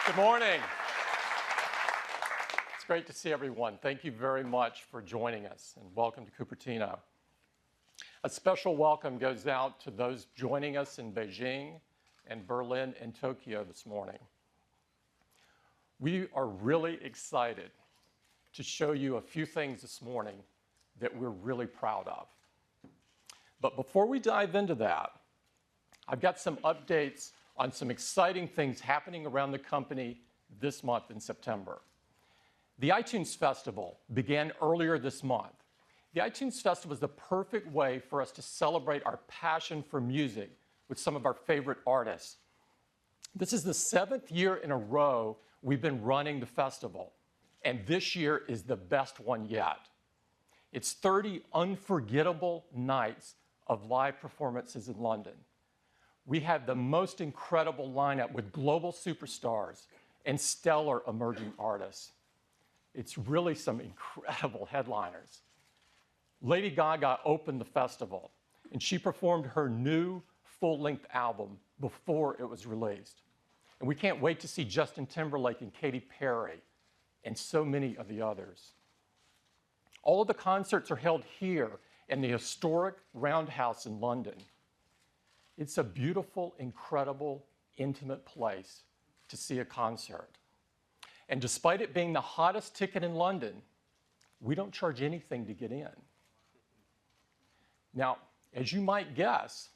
Good morning. It's great to see everyone. Thank you very much for joining us, and welcome to Cupertino. A special welcome goes out to those joining us in Beijing and Berlin and Tokyo this morning. We are really excited to show you a few things this morning that we're really proud of. But before we dive into that, I've got some updates on some exciting things happening around the company this month in September. The iTunes Festival began earlier this month. The iTunes Festival is the perfect way for us to celebrate our passion for music with some of our favorite artists. This is the 7th year in a row we've been running the festival, and this year is the best one yet. It's 30 unforgettable nights of live performances in London. We have the most incredible lineup with global superstars and stellar emerging artists. It's really some incredible headliners. Lady Gaga opened the festival, and she performed her new full-length album before it was released. And we can't wait to see Justin Timberlake and Katy Perry and so many of the others. All of the concerts are held here in the historic Roundhouse in London. It's a beautiful, incredible, intimate place to see a concert. And despite it being the hottest ticket in London, we don't charge anything to get in. Now, as you might guess,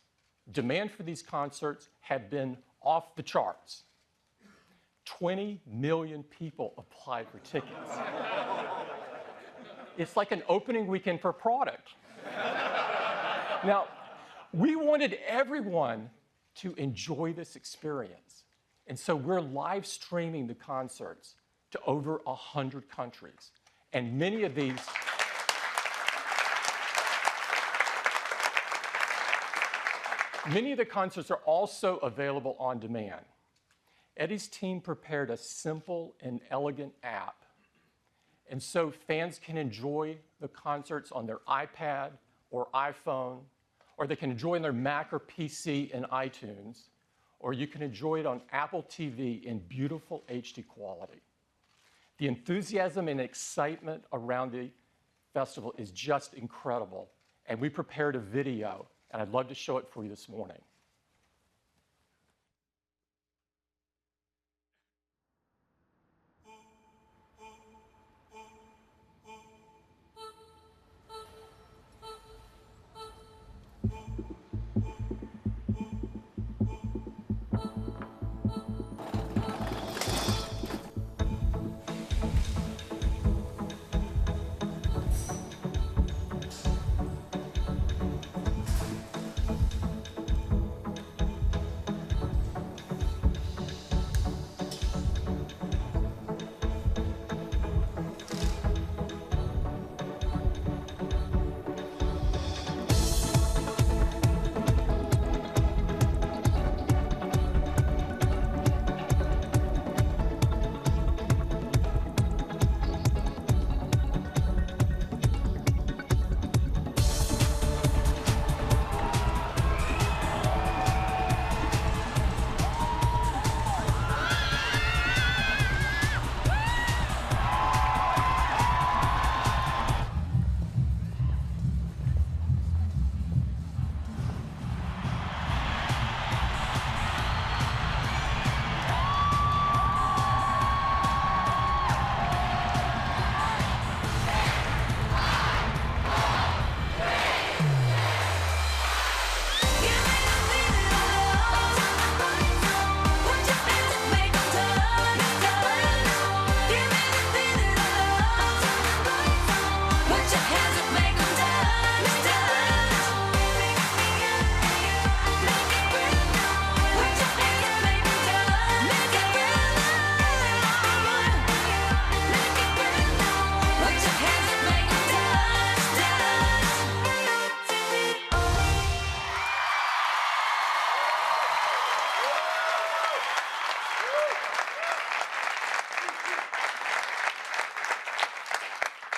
demand for these concerts have been off the charts. 20 million people applied for tickets. It's like an opening weekend for a product. Now, we wanted everyone to enjoy this experience, and so we're live streaming the concerts to over 100 countries, and many of the concerts are also available on demand. Eddie's team prepared a simple and elegant app, and so fans can enjoy the concerts on their iPad or iPhone, or they can enjoy it on their Mac or PC in iTunes, or you can enjoy it on Apple TV in beautiful HD quality. The enthusiasm and excitement around the festival is just incredible, and we prepared a video, and I'd love to show it for you this morning.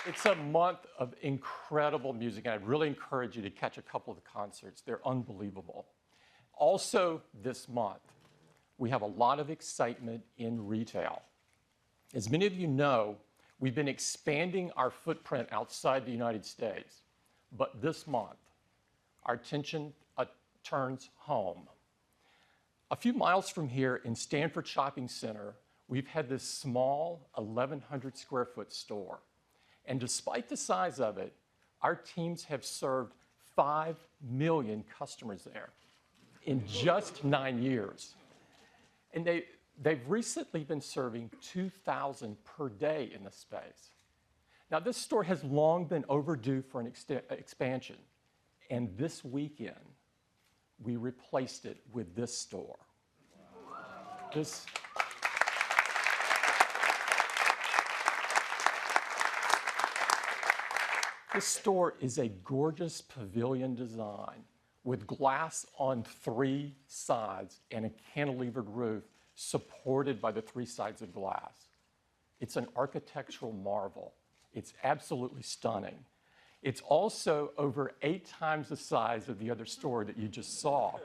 It's a month of incredible music, and I'd really encourage you to catch a couple of the concerts. They're unbelievable. Also this month, we have a lot of excitement in retail. As many of you know, we've been expanding our footprint outside the United States, but this month, our attention turns home. A few miles from here in Stanford Shopping Center, we've had this small 1,100 square foot store. And despite the size of it, our teams have served 5 million customers there in just 9 years. And they've recently been serving 2,000 per day in this space. Now, this store has long been overdue for an expansion. And this weekend, we replaced it with this store. This store is a gorgeous pavilion design with glass on 3 sides and a cantilevered roof supported by the 3 sides of glass. It's an architectural marvel. It's absolutely stunning. It's also over 8 times the size of the other store that you just saw.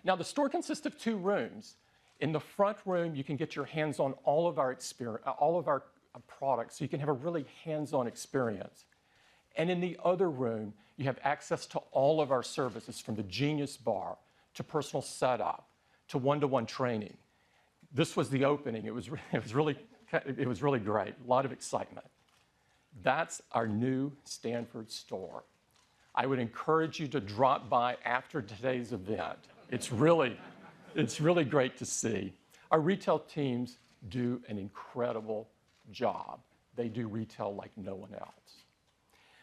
Now, the store consists of 2 rooms. In the front room, you can get your hands on all of our products, so you can have a really hands-on experience. And in the other room, you have access to all of our services, from the Genius Bar to personal setup to one-to-one training. This was the opening. It was really great. A lot of excitement. That's our new Stanford store. I would encourage you to drop by after today's event. It's really great to see. Our retail teams do an incredible job. They do retail like no one else.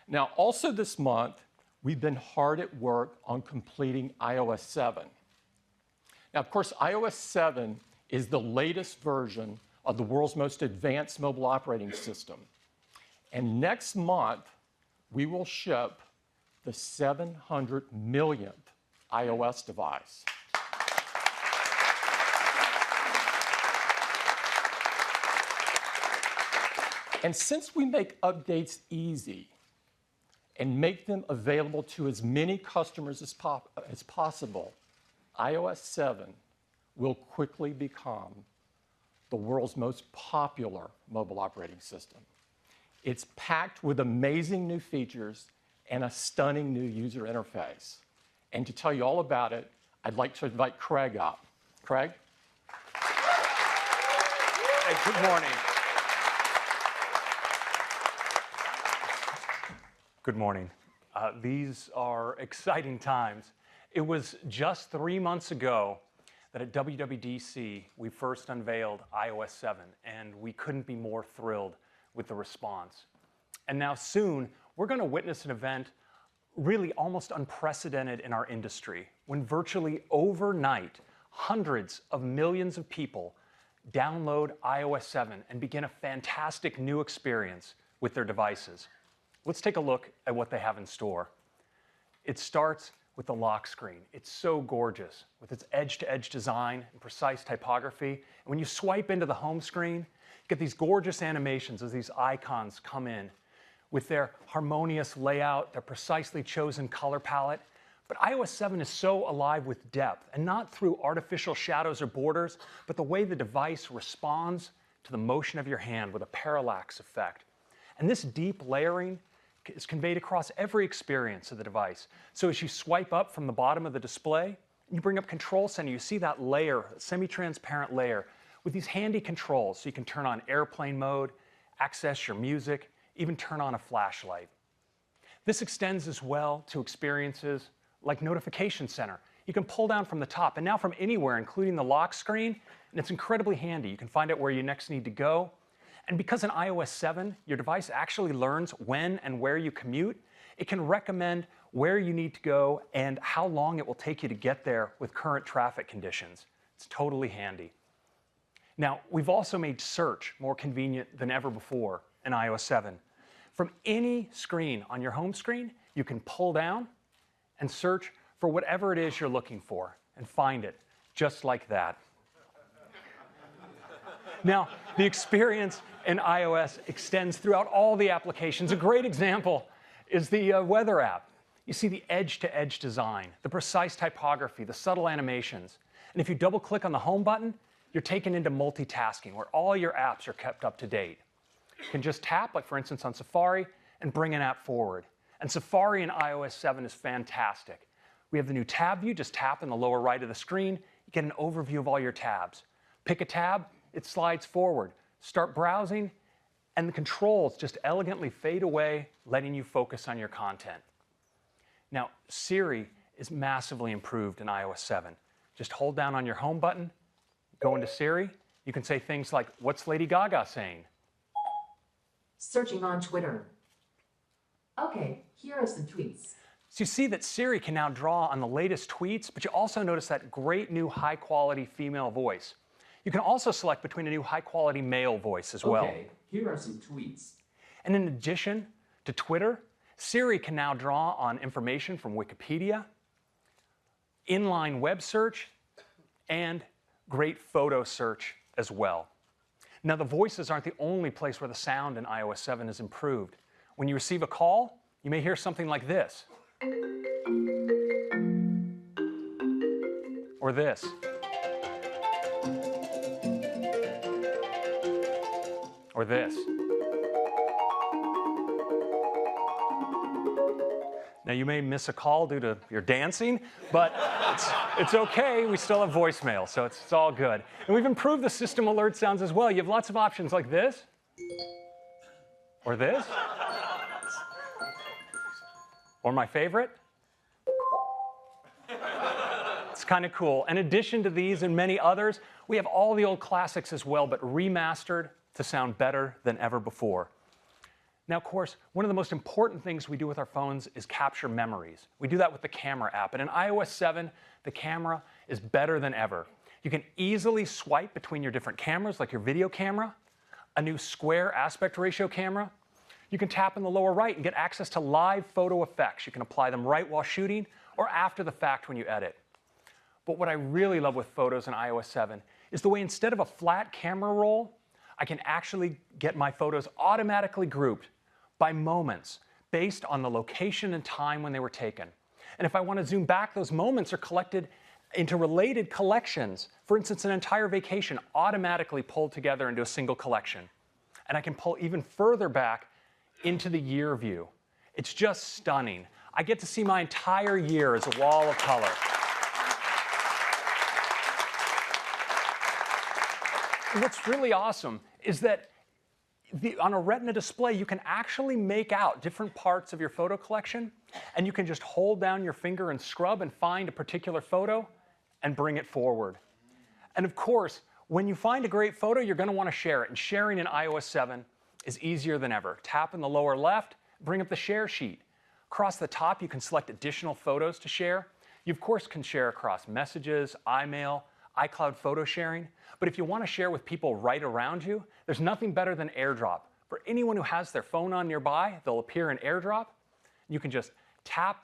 Now, also this month, we've been hard at work on completing iOS 7. Now, of course, iOS 7 is the latest version of the world's most advanced mobile operating system. And next month, we will ship the 700 millionth iOS device. And since we make updates easy and make them available to as many customers as possible, iOS 7 will quickly become the world's most popular mobile operating system. It's packed with amazing new features and a stunning new user interface. And to tell you all about it, I'd like to invite Craig up. Craig? Hey, good morning. Good morning. These are exciting times. It was just 3 months ago that at WWDC we first unveiled iOS 7, and we couldn't be more thrilled with the response. And now soon, we're going to witness an event really almost unprecedented in our industry, when virtually overnight, hundreds of millions of people download iOS 7 and begin a fantastic new experience with their devices. Let's take a look at what they have in store. It starts with the lock screen. It's so gorgeous with its edge-to-edge design and precise typography. And when you swipe into the home screen, you get these gorgeous animations as these icons come in with their harmonious layout, their precisely chosen color palette. But iOS 7 is so alive with depth, and not through artificial shadows or borders, but the way the device responds to the motion of your hand with a parallax effect. And this deep layering is conveyed across every experience of the device. So as you swipe up from the bottom of the display, you bring up Control Center, you see that layer, semi-transparent layer, with these handy controls, so you can turn on airplane mode, access your music, even turn on a flashlight. This extends as well to experiences like Notification Center. You can pull down from the top, and now from anywhere, including the lock screen, and it's incredibly handy. You can find out where you next need to go. And because in iOS 7, your device actually learns when and where you commute, it can recommend where you need to go and how long it will take you to get there with current traffic conditions. It's totally handy. Now, we've also made search more convenient than ever before in iOS 7. From any screen on your home screen, you can pull down and search for whatever it is you're looking for and find it just like that. Now, the experience in iOS extends throughout all the applications. A great example is the weather app. You see the edge-to-edge design, the precise typography, the subtle animations. And if you double click on the home button, you're taken into multitasking where all your apps are kept up to date. You can just tap, like for instance on Safari, and bring an app forward. And Safari in iOS 7 is fantastic. We have the new tab view, just tap in the lower right of the screen, you get an overview of all your tabs. Pick a tab, it slides forward. Start browsing, and the controls just elegantly fade away, letting you focus on your content. Now, Siri is massively improved in iOS 7. Just hold down on your home button, go into Siri, you can say things like, "What's Lady Gaga saying?" Searching on Twitter. Okay, here are some tweets. So you see that Siri can now draw on the latest tweets, but you also notice that great new high-quality female voice. You can also select between a new high-quality male voice as well. Okay, here are some tweets. And in addition to Twitter, Siri can now draw on information from Wikipedia, inline web search, and great photo search as well. Now, the voices aren't the only place where the sound in iOS 7 is improved. When you receive a call, you may hear something like this. Or this. Or this. Now, you may miss a call due to your dancing, but it's okay. We still have voicemail, so it's all good. And we've improved the system alert sounds as well. You have lots of options like this, or this, or my favorite. It's kind of cool. In addition to these and many others, we have all the old classics as well, but remastered to sound better than ever before. Now, of course, one of the most important things we do with our phones is capture memories. We do that with the camera app. And in iOS 7, the camera is better than ever. You can easily swipe between your different cameras, like your video camera, a new square aspect ratio camera. You can tap in the lower right and get access to live photo effects. You can apply them right while shooting or after the fact when you edit. But what I really love with photos in iOS 7 is the way instead of a flat camera roll, I can actually get my photos automatically grouped by moments based on the location and time when they were taken. And if I want to zoom back, those moments are collected into related collections. For instance, an entire vacation automatically pulled together into a single collection. And I can pull even further back into the year view. It's just stunning. I get to see my entire year as a wall of color. And what's really awesome is that on a Retina display, you can actually make out different parts of your photo collection, and you can just hold down your finger and scrub and find a particular photo and bring it forward. And of course, when you find a great photo, you're going to want to share it. And sharing in iOS 7 is easier than ever. Tap in the lower left, bring up the share sheet. Across the top, you can select additional photos to share. You, of course, can share across messages, iMail, iCloud photo sharing. But if you want to share with people right around you, there's nothing better than AirDrop. For anyone who has their phone on nearby, they'll appear in AirDrop. You can just tap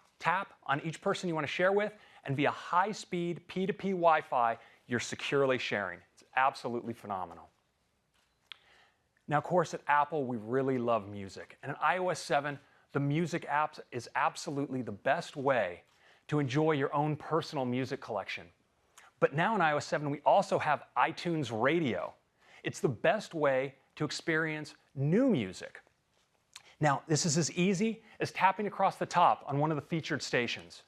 on each person you want to share with, and via high-speed P2P Wi-Fi, you're securely sharing. It's absolutely phenomenal. Now, of course, at Apple, we really love music. And in iOS 7, the music apps is absolutely the best way to enjoy your own personal music collection. But now in iOS 7, we also have iTunes Radio. It's the best way to experience new music. Now, this is as easy as tapping across the top on one of the featured stations.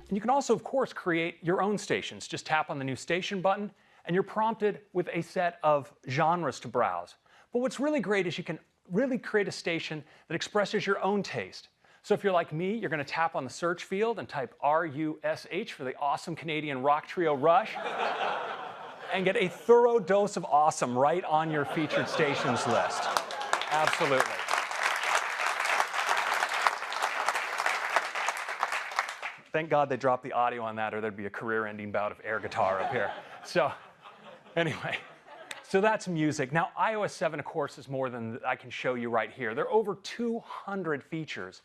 And you can also, of course, create your own stations. Just tap on the new station button, and you're prompted with a set of genres to browse. But what's really great is you can really create a station that expresses your own taste. So if you're like me, you're going to tap on the search field and type RUSH for the awesome Canadian rock trio Rush and get a thorough dose of awesome right on your featured stations list. Absolutely. Thank God they dropped the audio on that, or there'd be a career-ending bout of air guitar up here. So anyway. So that's music. Now, iOS 7, of course, is more than I can show you right here. There are over 200 features.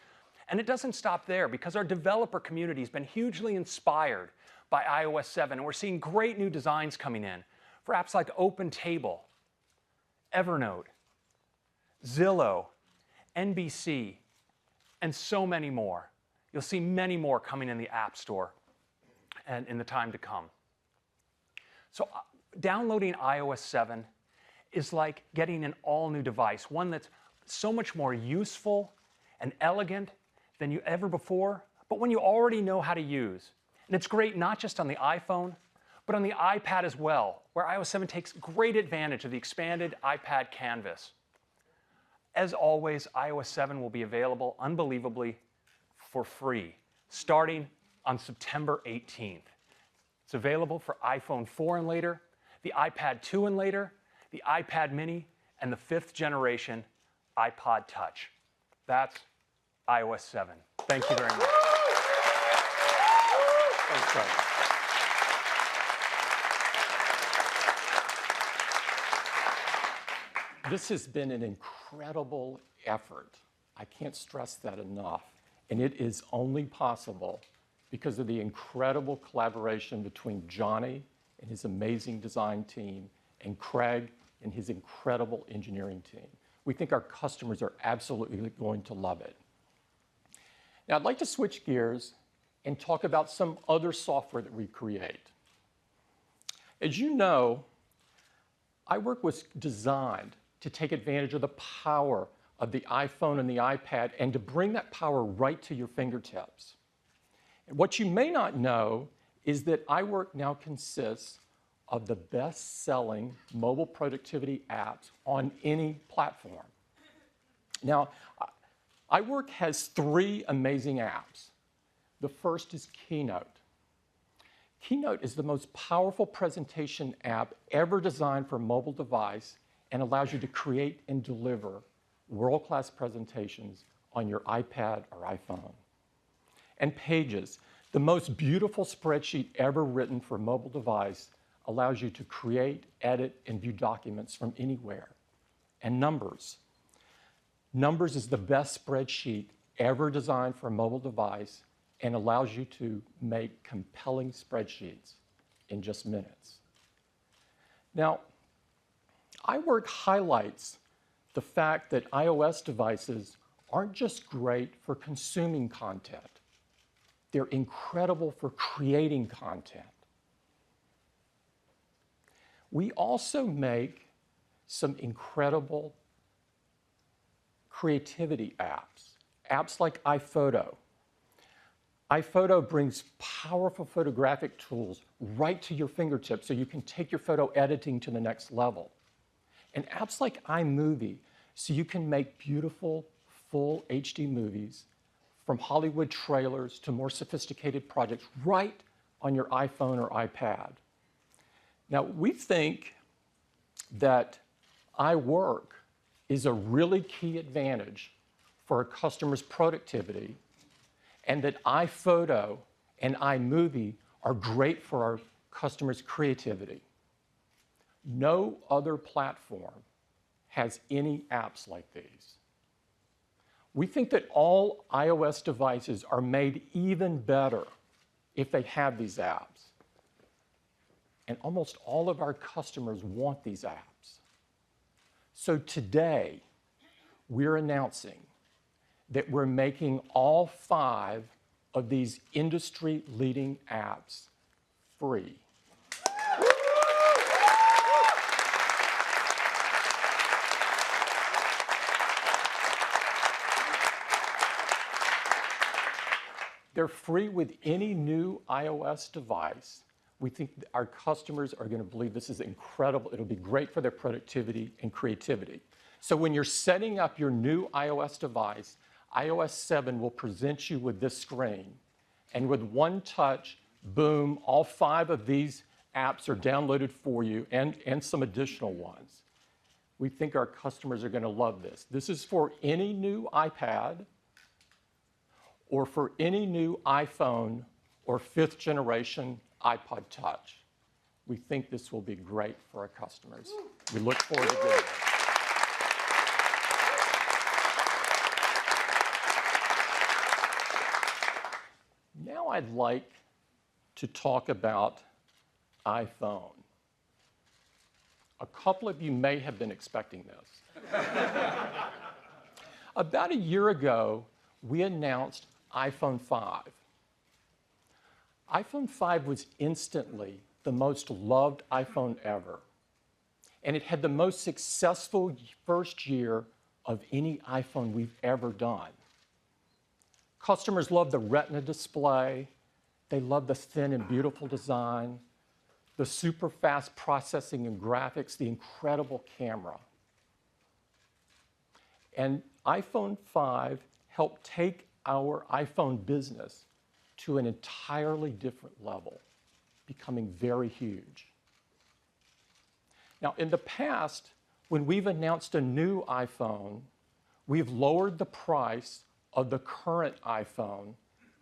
And it doesn't stop there, because our developer community has been hugely inspired by iOS 7, and we're seeing great new designs coming in for apps like OpenTable, Evernote, Zillow, NBC, and so many more. You'll see many more coming in the App Store and in the time to come. So downloading iOS 7 is like getting an all-new device, one that's so much more useful and elegant than you ever before, but one you already know how to use. And it's great not just on the iPhone, but on the iPad as well, where iOS 7 takes great advantage of the expanded iPad canvas. As always, iOS 7 will be available, unbelievably, for free, starting on September 18th. It's available for iPhone 4 and later, the iPad 2 and later, the iPad mini, and the 5th generation iPod Touch. That's iOS 7. Thank you very much. Thanks, Craig. This has been an incredible effort. I can't stress that enough. And it is only possible because of the incredible collaboration between Johnny and his amazing design team and Craig and his incredible engineering team. We think our customers are absolutely going to love it. Now, I'd like to switch gears and talk about some other software that we create. As you know, iWork was designed to take advantage of the power of the iPhone and the iPad and to bring that power right to your fingertips. And what you may not know is that iWork now consists of the best-selling mobile productivity apps on any platform. Now, iWork has 3 amazing apps. The first is KeyNote. KeyNote is the most powerful presentation app ever designed for a mobile device and allows you to create and deliver world-class presentations on your iPad or iPhone. And Pages, the most beautiful spreadsheet ever written for a mobile device, allows you to create, edit, and view documents from anywhere. And Numbers. Numbers is the best spreadsheet ever designed for a mobile device and allows you to make compelling spreadsheets in just minutes. Now, iWork highlights the fact that iOS devices aren't just great for consuming content. They're incredible for creating content. We also make some incredible creativity apps, apps like iPhoto. iPhoto brings powerful photographic tools right to your fingertips so you can take your photo editing to the next level. And apps like iMovie, so you can make beautiful, full HD movies from Hollywood trailers to more sophisticated projects right on your iPhone or iPad. Now, we think that iWork is a really key advantage for a customer's productivity, and that iPhoto and iMovie are great for our customers' creativity. No other platform has any apps like these. We think that all iOS devices are made even better if they have these apps. And almost all of our customers want these apps. So today, we're announcing that we're making all 5 of these industry-leading apps free. They're free with any new iOS device. We think our customers are going to believe this is incredible. It'll be great for their productivity and creativity. So when you're setting up your new iOS device, iOS 7 will present you with this screen. And with one touch, boom, all 5 of these apps are downloaded for you and some additional ones. We think our customers are going to love this. This is for any new iPad or for any new iPhone or 5th generation iPod Touch. We think this will be great for our customers. We look forward to doing it. Now I'd like to talk about iPhone. A couple of you may have been expecting this. About a year ago, we announced iPhone 5. iPhone 5 was instantly the most loved iPhone ever, and it had the most successful first year of any iPhone we've ever done. Customers loved the Retina display, they loved the thin and beautiful design, the super fast processing and graphics, the incredible camera. And iPhone 5 helped take our iPhone business to an entirely different level, becoming very huge. Now, in the past, when we've announced a new iPhone, we've lowered the price of the current iPhone,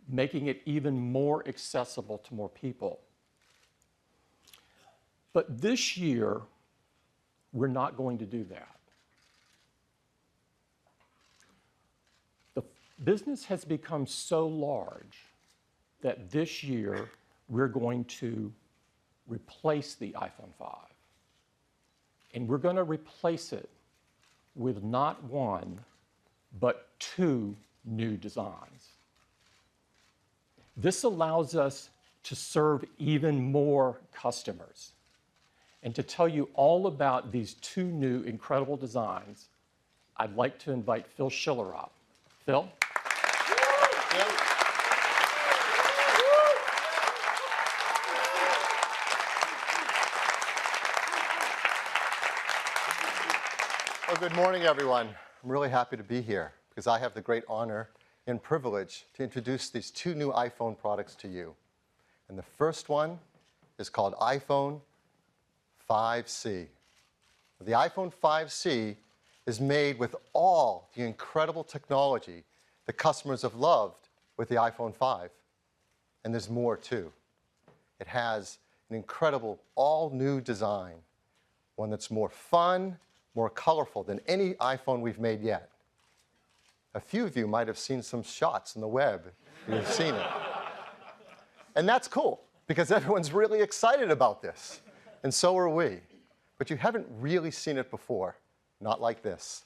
making it even more accessible to more people. But this year, we're not going to do that. The business has become so large that this year we're going to replace the iPhone 5. And we're going to replace it with not one, but two new designs. This allows us to serve even more customers. And to tell you all about these two new incredible designs, I'd like to invite Phil Schiller up. Phil? Well, good morning, everyone. I'm really happy to be here because I have the great honor and privilege to introduce these two new iPhone products to you. And the first one is called iPhone 5C. The iPhone 5C is made with all the incredible technology that customers have loved with the iPhone 5. And there's more, too. It has an incredible all-new design, one that's more fun, more colorful than any iPhone we've made yet. A few of you might have seen some shots on the web. You've seen it. And that's cool, because everyone's really excited about this. And so are we. But you haven't really seen it before. Not like this.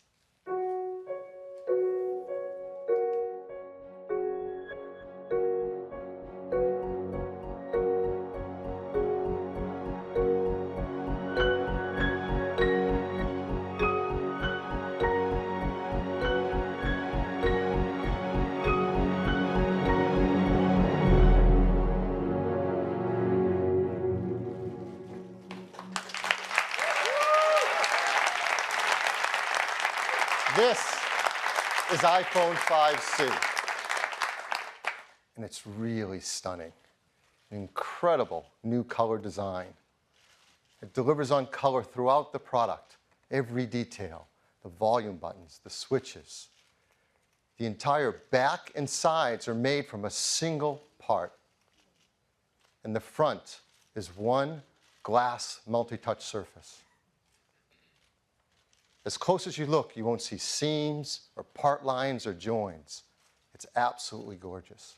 This is iPhone 5C. And it's really stunning. An incredible new color design. It delivers on color throughout the product, every detail, the volume buttons, the switches. The entire back and sides are made from a single part. And the front is one glass multi-touch surface. As close as you look, you won't see seams or part lines or joins. It's absolutely gorgeous.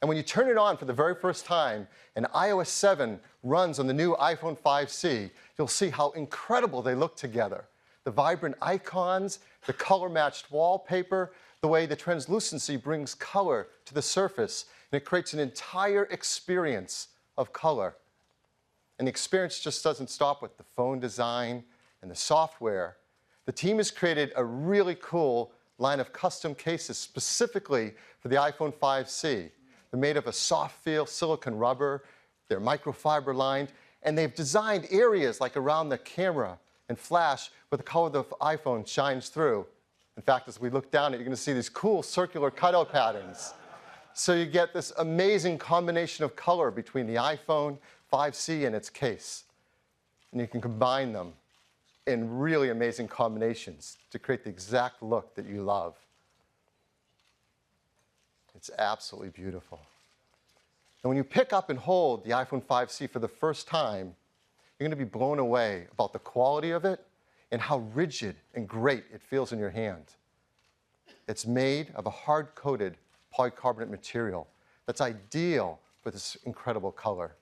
And when you turn it on for the very first time and iOS 7 runs on the new iPhone 5C, you'll see how incredible they look together. The vibrant icons, the color-matched wallpaper, the way the translucency brings color to the surface, and it creates an entire experience of color. And the experience just doesn't stop with the phone design and the software. The team has created a really cool line of custom cases specifically for the iPhone 5C. They're made of a soft feel silicone rubber, they're microfiber lined, and they've designed areas like around the camera and flash where the color of the iPhone shines through. In fact, as we look down, you're going to see these cool circular cutout patterns. So you get this amazing combination of color between the iPhone 5C and its case. And you can combine them in really amazing combinations to create the exact look that you love. It's absolutely beautiful. And when you pick up and hold the iPhone 5C for the first time, you're going to be blown away about the quality of it and how rigid and great it feels in your hand. It's made of a hard-coated polycarbonate material that's ideal for this incredible color.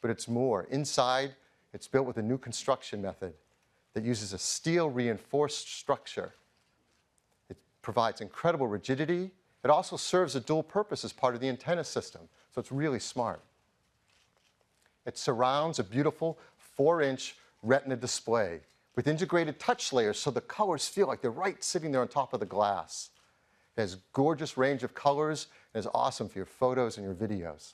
But it's more. Inside, it's built with a new construction method that uses a steel-reinforced structure. It provides incredible rigidity. It also serves a dual purpose as part of the antenna system, so it's really smart. It surrounds a beautiful 4-inch retina display with integrated touch layers so the colors feel like they're right sitting there on top of the glass. It has gorgeous range of colors and is awesome for your photos and your videos.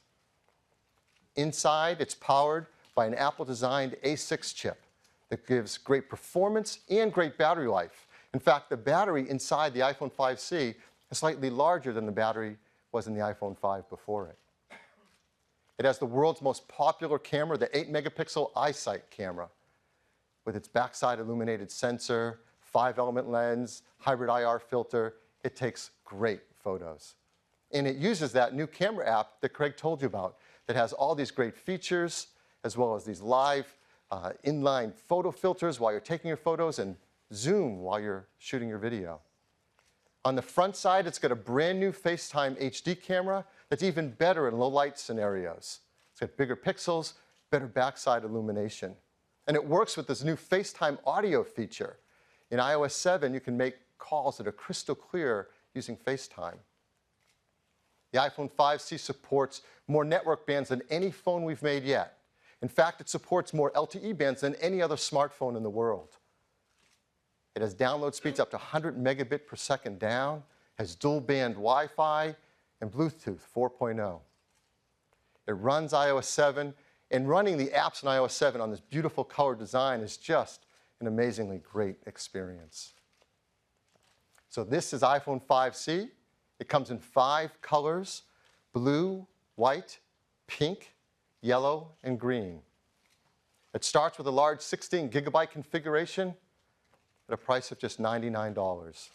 Inside, it's powered by an Apple-designed A6 chip that gives great performance and great battery life. In fact, the battery inside the iPhone 5C is slightly larger than the battery was in the iPhone 5 before it. It has the world's most popular camera, the 8-megapixel iSight camera, with its backside illuminated sensor, 5-element lens, hybrid IR filter. It takes great photos. And it uses that new camera app that Craig told you about that has all these great features, as well as these live inline photo filters while you're taking your photos and zoom while you're shooting your video. On the front side, it's got a brand new FaceTime HD camera that's even better in low light scenarios. It's got bigger pixels, better backside illumination. And it works with this new FaceTime audio feature. In iOS 7, you can make calls that are crystal clear using FaceTime. The iPhone 5C supports more network bands than any phone we've made yet. In fact, it supports more LTE bands than any other smartphone in the world. It has download speeds up to 100 megabit per second down, has dual-band Wi-Fi, and Bluetooth 4.0. It runs iOS 7, and running the apps in iOS 7 on this beautiful color design is just an amazingly great experience. So this is iPhone 5C. It comes in 5 colors: blue, white, pink, yellow, and green. It starts with a large 16-gigabyte configuration at a price of just $99.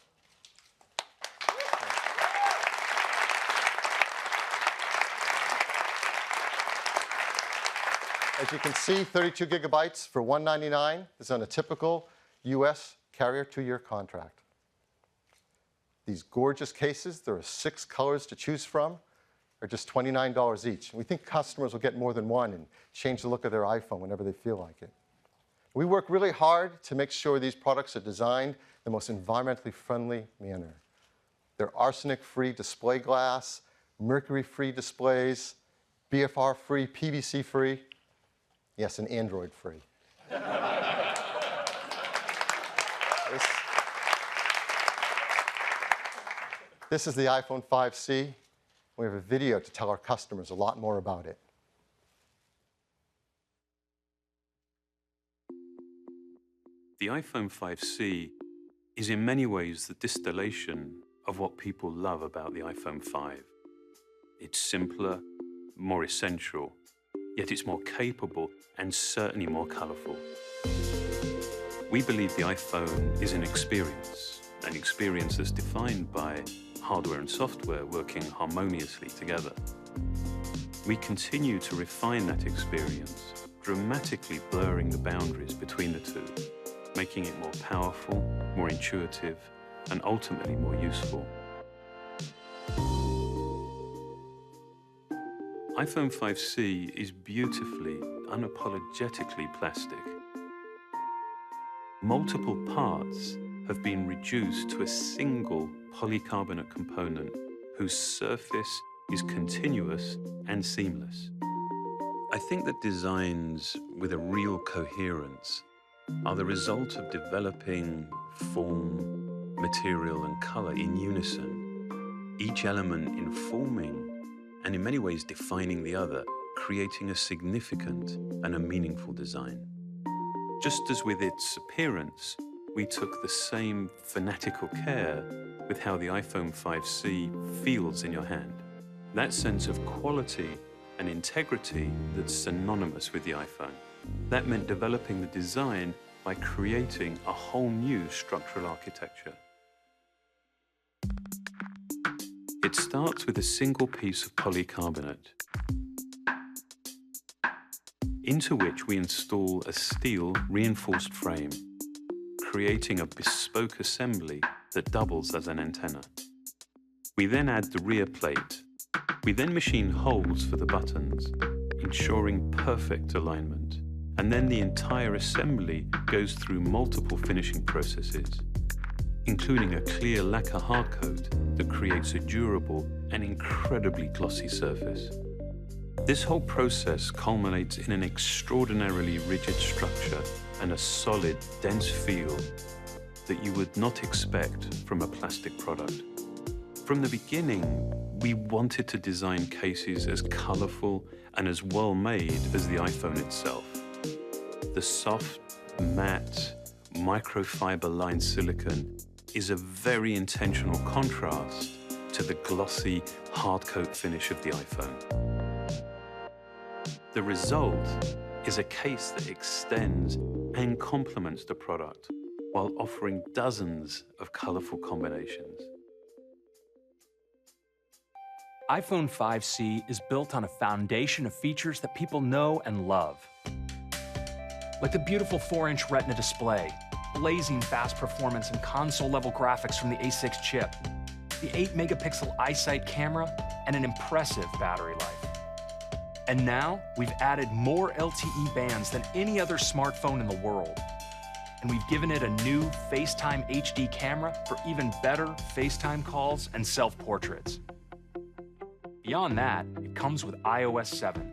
As you can see, 32 gigabytes for $199 is on a typical US carrier 2-year contract. These gorgeous cases, there are 6 colors to choose from, are just $29 each. We think customers will get more than one and change the look of their iPhone whenever they feel like it. We work really hard to make sure these products are designed in the most environmentally friendly manner. They're arsenic-free display glass, mercury-free displays, BFR-free, PVC-free, yes, and Android-free. This is the iPhone 5C. We have a video to tell our customers a lot more about it. The iPhone 5C is in many ways the distillation of what people love about the iPhone 5. It's simpler, more essential, yet it's more capable and certainly more colorful. We believe the iPhone is an experience that's defined by hardware and software working harmoniously together. We continue to refine that experience, dramatically blurring the boundaries between the two, making it more powerful, more intuitive, and ultimately more useful. iPhone 5C is beautifully, unapologetically plastic. Multiple parts have been reduced to a single polycarbonate component whose surface is continuous and seamless. I think that designs with a real coherence are the result of developing form, material, and color in unison, each element informing and in many ways defining the other, creating a significant and a meaningful design. Just as with its appearance, we took the same fanatical care with how the iPhone 5C feels in your hand. That sense of quality and integrity that's synonymous with the iPhone. That meant developing the design by creating a whole new structural architecture. It starts with a single piece of polycarbonate, into which we install a steel reinforced frame, creating a bespoke assembly that doubles as an antenna. We then add the rear plate. We then machine holes for the buttons, ensuring perfect alignment, and then the entire assembly goes through multiple finishing processes, including a clear lacquer hardcoat that creates a durable and incredibly glossy surface. This whole process culminates in an extraordinarily rigid structure and a solid, dense feel that you would not expect from a plastic product. From the beginning, we wanted to design cases as colorful and as well-made as the iPhone itself. The soft, matte, microfiber-lined silicone is a very intentional contrast to the glossy, hardcoat finish of the iPhone. The result is a case that extends and complements the product while offering dozens of colorful combinations. iPhone 5C is built on a foundation of features that people know and love. Like the beautiful 4-inch Retina display, blazing fast performance and console-level graphics from the A6 chip, the 8-megapixel iSight camera, and an impressive battery life. And now, we've added more LTE bands than any other smartphone in the world. And we've given it a new FaceTime HD camera for even better FaceTime calls and self-portraits. Beyond that, it comes with iOS 7,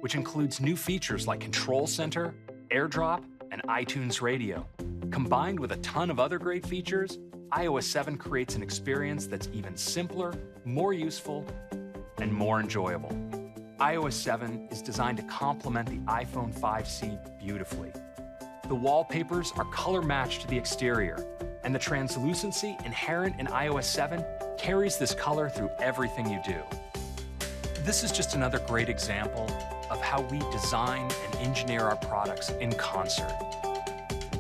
which includes new features like Control Center, AirDrop, and iTunes Radio. Combined with a ton of other great features, iOS 7 creates an experience that's even simpler, more useful, and more enjoyable. iOS 7 is designed to complement the iPhone 5C beautifully. The wallpapers are color-matched to the exterior, and the translucency inherent in iOS 7 carries this color through everything you do. This is just another great example of how we design and engineer our products in concert.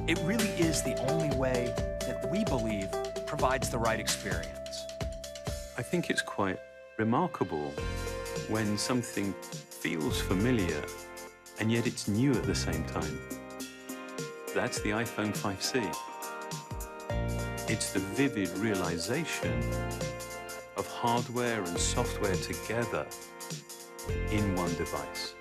It really is the only way that we believe provides the right experience. I think it's quite remarkable when something feels familiar and yet it's new at the same time. That's the iPhone 5C. It's the vivid realization of hardware and software together in one device.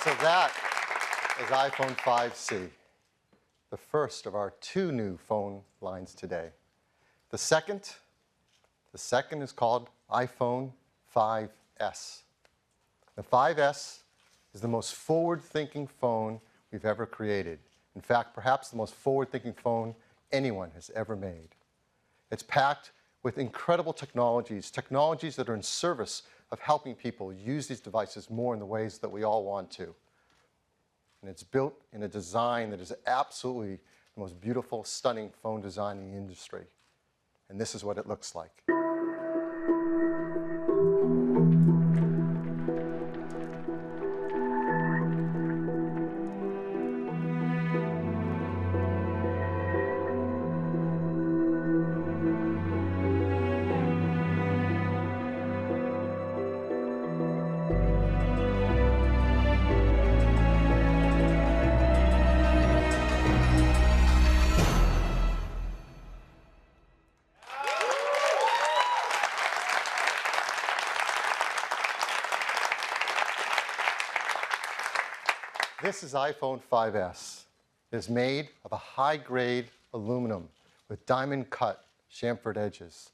So that is iPhone 5C, the first of our 2 new phone lines today. The second is called iPhone 5S. The 5S is the most forward-thinking phone we've ever created. In fact, perhaps the most forward-thinking phone anyone has ever made. It's packed with incredible technologies that are in service of helping people use these devices more in the ways that we all want to. And it's built in a design that is absolutely the most beautiful, stunning phone design in the industry. And this is what it looks like. This is iPhone 5S. It is made of a high-grade aluminum with diamond-cut chamfered edges,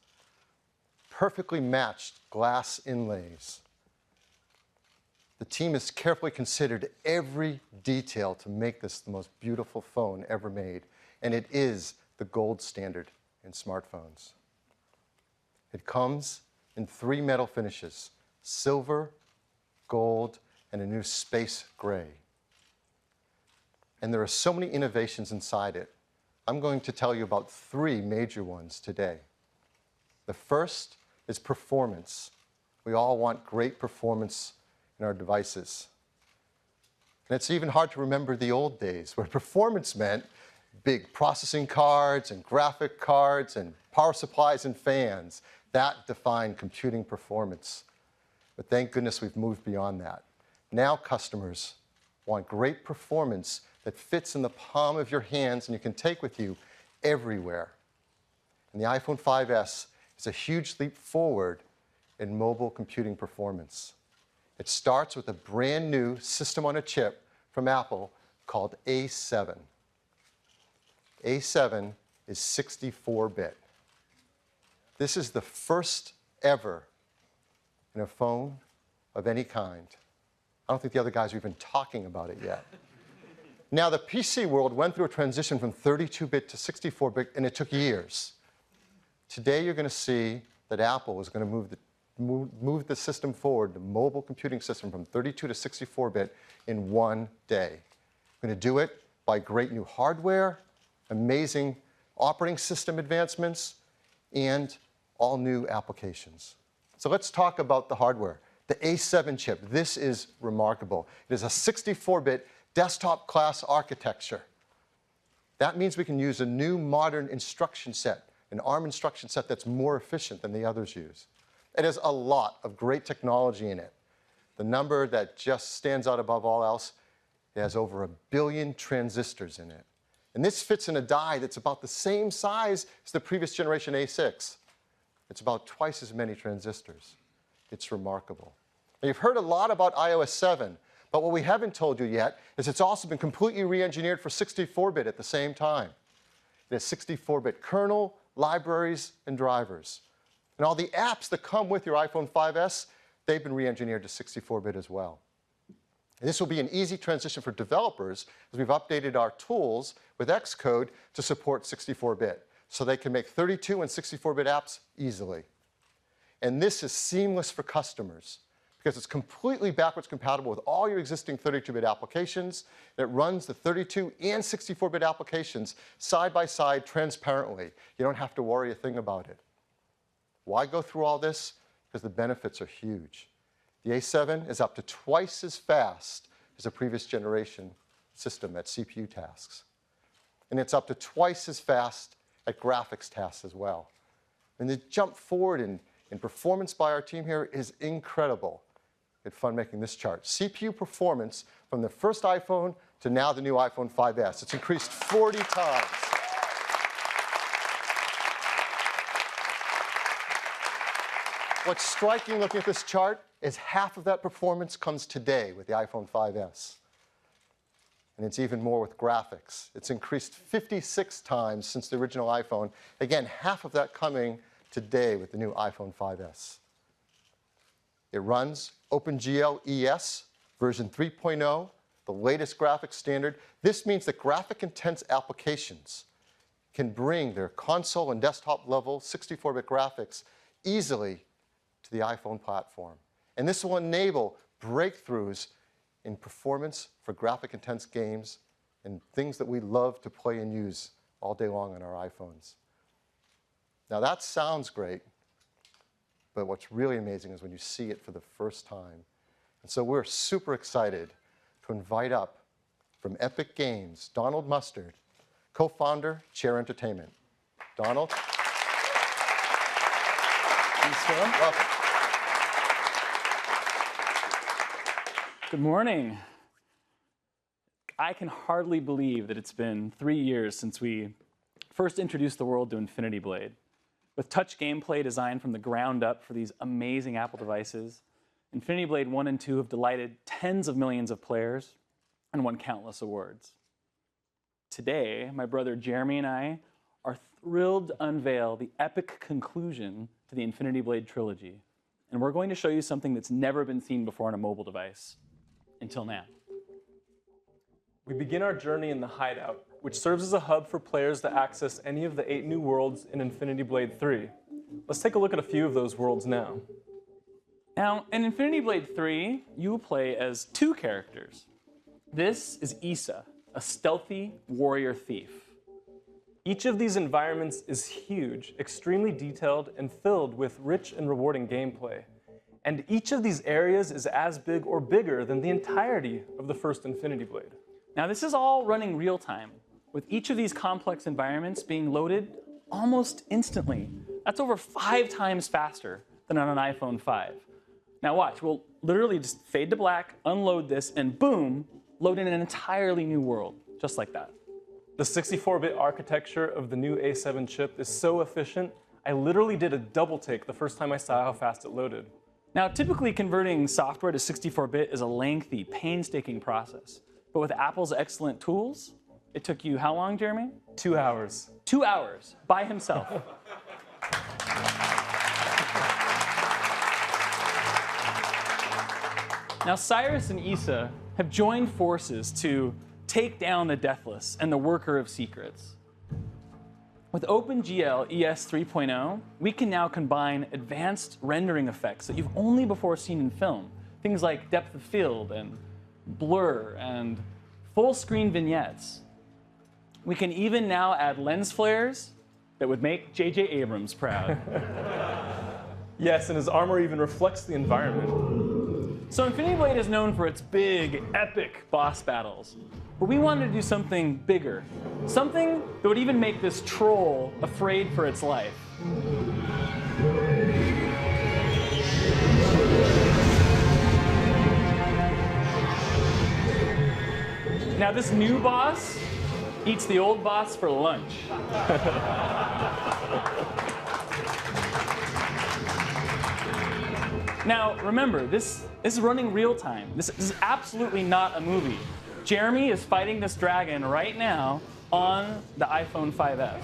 perfectly matched glass inlays. The team has carefully considered every detail to make this the most beautiful phone ever made, and it is the gold standard in smartphones. It comes in 3 metal finishes: silver, gold, and a new space gray. And there are so many innovations inside it. I'm going to tell you about 3 major ones today. The first is performance. We all want great performance in our devices. And it's even hard to remember the old days where performance meant big processing cards and graphic cards and power supplies and fans. That defined computing performance. But thank goodness we've moved beyond that. Now customers want great performance that fits in the palm of your hands and you can take with you everywhere. And the iPhone 5S is a huge leap forward in mobile computing performance. It starts with a brand new system on a chip from Apple called A7. A7 is 64-bit. This is the first ever in a phone of any kind. I don't think the other guys are even talking about it yet. Now, the PC world went through a transition from 32-bit to 64-bit, and it took years. Today, you're going to see that Apple is going to move the system forward, the mobile computing system, from 32 to 64-bit in one day. We're going to do it by great new hardware, amazing operating system advancements, and all new applications. So let's talk about the hardware. The A7 chip, this is remarkable. It is a 64-bit desktop class architecture. That means we can use a new modern instruction set, an ARM instruction set that's more efficient than the others use. It has a lot of great technology in it. The number that just stands out above all else, it has over 1 billion transistors in it. And this fits in a die that's about the same size as the previous generation A6. It's about twice as many transistors. It's remarkable. Now, you've heard a lot about iOS 7, but what we haven't told you yet is it's also been completely re-engineered for 64-bit at the same time. It has 64-bit kernel, libraries, and drivers. And all the apps that come with your iPhone 5S, they've been re-engineered to 64-bit as well. And this will be an easy transition for developers as we've updated our tools with Xcode to support 64-bit, so they can make 32 and 64-bit apps easily. And this is seamless for customers because it's completely backwards compatible with all your existing 32-bit applications. It runs the 32 and 64-bit applications side by side transparently. You don't have to worry a thing about it. Why go through all this? Because the benefits are huge. The A7 is up to twice as fast as the previous generation system at CPU tasks. And it's up to twice as fast at graphics tasks as well. And the jump forward in performance by our team here is incredible. It's fun making this chart. CPU performance from the first iPhone to now the new iPhone 5S. It's increased 40 times. What's striking looking at this chart is half of that performance comes today with the iPhone 5S. And it's even more with graphics. It's increased 56 times since the original iPhone. Again, half of that coming today with the new iPhone 5S. It runs OpenGL ES version 3.0, the latest graphics standard. This means that graphic-intense applications can bring their console and desktop level 64-bit graphics easily to the iPhone platform. And this will enable breakthroughs in performance for graphic-intense games and things that we love to play and use all day long on our iPhones. Now that sounds great, but what's really amazing is when you see it for the first time. And so we're super excited to invite up from Epic Games, Donald Mustard, co-founder, Chair Entertainment. Donald? Thanks, Phil. Welcome. Good morning. I can hardly believe that it's been 3 years since we first introduced the world to Infinity Blade. With touch gameplay designed from the ground up for these amazing Apple devices, Infinity Blade 1 and 2 have delighted tens of millions of players and won countless awards. Today, my brother Jeremy and I are thrilled to unveil the epic conclusion to the Infinity Blade trilogy. And we're going to show you something that's never been seen before on a mobile device. Until now. We begin our journey in the Hideout, which serves as a hub for players to access any of the 8 new worlds in Infinity Blade 3. Let's take a look at a few of those worlds now. Now, in Infinity Blade 3, you will play as 2 characters. This is Issa, a stealthy warrior thief. Each of these environments is huge, extremely detailed, and filled with rich and rewarding gameplay. And each of these areas is as big or bigger than the entirety of the first Infinity Blade. Now, this is all running real time, with each of these complex environments being loaded almost instantly. That's over 5 times faster than on an iPhone 5. Now watch, we'll literally just fade to black, unload this, and boom, load in an entirely new world, just like that. The 64-bit architecture of the new A7 chip is so efficient, I literally did a double take the first time I saw how fast it loaded. Now, typically converting software to 64-bit is a lengthy, painstaking process. But with Apple's excellent tools, it took you how long, Jeremy? 2 hours. 2 hours by himself. Now, Cyrus and Issa have joined forces to take down the Deathless and the Worker of Secrets. With OpenGL ES 3.0, we can now combine advanced rendering effects that you've only before seen in film. Things like depth of field and blur and full screen vignettes. We can even now add lens flares that would make J.J. Abrams proud. Yes, and his armor even reflects the environment. So Infinity Blade is known for its big, epic boss battles. But we wanted to do something bigger. Something that would even make this troll afraid for its life. Now this new boss eats the old boss for lunch. Now, remember, this is running real time. This is absolutely not a movie. Jeremy is fighting this dragon right now on the iPhone 5S.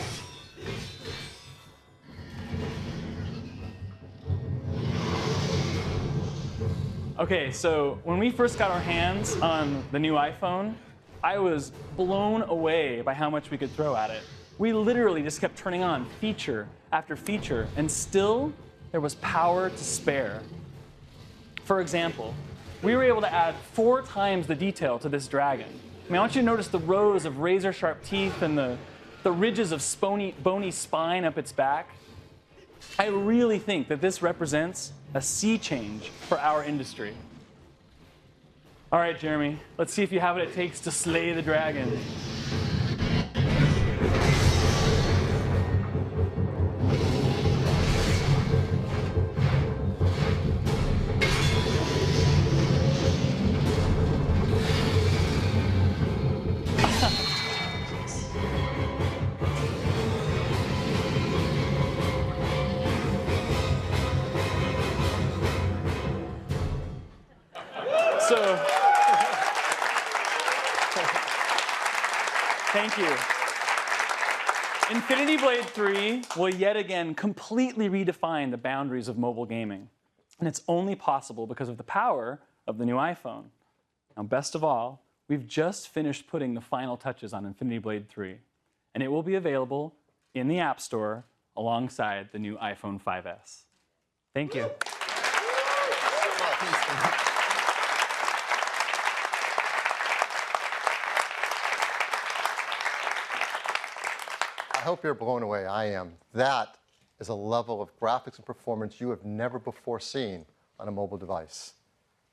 Okay, so when we first got our hands on the new iPhone, I was blown away by how much we could throw at it. We literally just kept turning on feature after feature, and still there was power to spare. For example, we were able to add 4 times the detail to this dragon. I mean, I want you to notice the rows of razor-sharp teeth and the ridges of bony spine up its back. I really think that this represents a sea change for our industry. All right, Jeremy, let's see if you have what it takes to slay the dragon. So, thank you. Infinity Blade 3 will yet again completely redefine the boundaries of mobile gaming. And it's only possible because of the power of the new iPhone. Now, best of all, we've just finished putting the final touches on Infinity Blade 3. And it will be available in the App Store alongside the new iPhone 5S. Thank you. I hope you're blown away. I am. That is a level of graphics and performance you have never before seen on a mobile device.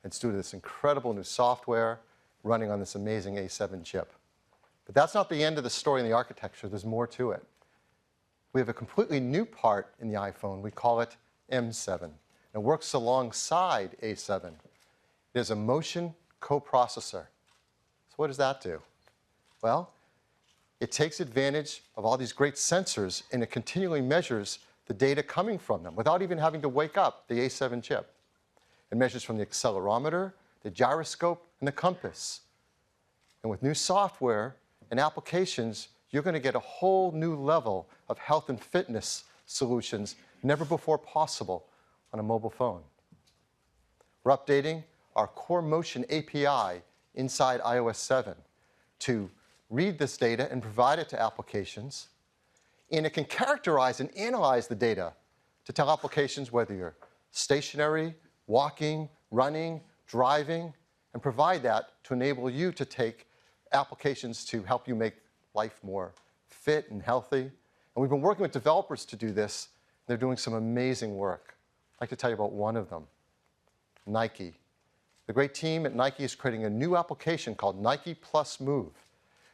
It's due to this incredible new software running on this amazing A7 chip. But that's not the end of the story in the architecture. There's more to it. We have a completely new part in the iPhone. We call it M7. It works alongside A7. It is a motion coprocessor. So what does that do? Well, it takes advantage of all these great sensors, and it continually measures the data coming from them without even having to wake up the A7 chip. It measures from the accelerometer, the gyroscope, and the compass. And with new software and applications, you're going to get a whole new level of health and fitness solutions never before possible on a mobile phone. We're updating our Core Motion API inside iOS 7 to read this data and provide it to applications. And it can characterize and analyze the data to tell applications whether you're stationary, walking, running, driving, and provide that to enable you to take applications to help you make life more fit and healthy. And we've been working with developers to do this. They're doing some amazing work. I'd like to tell you about one of them, Nike. The great team at Nike is creating a new application called Nike Plus Move.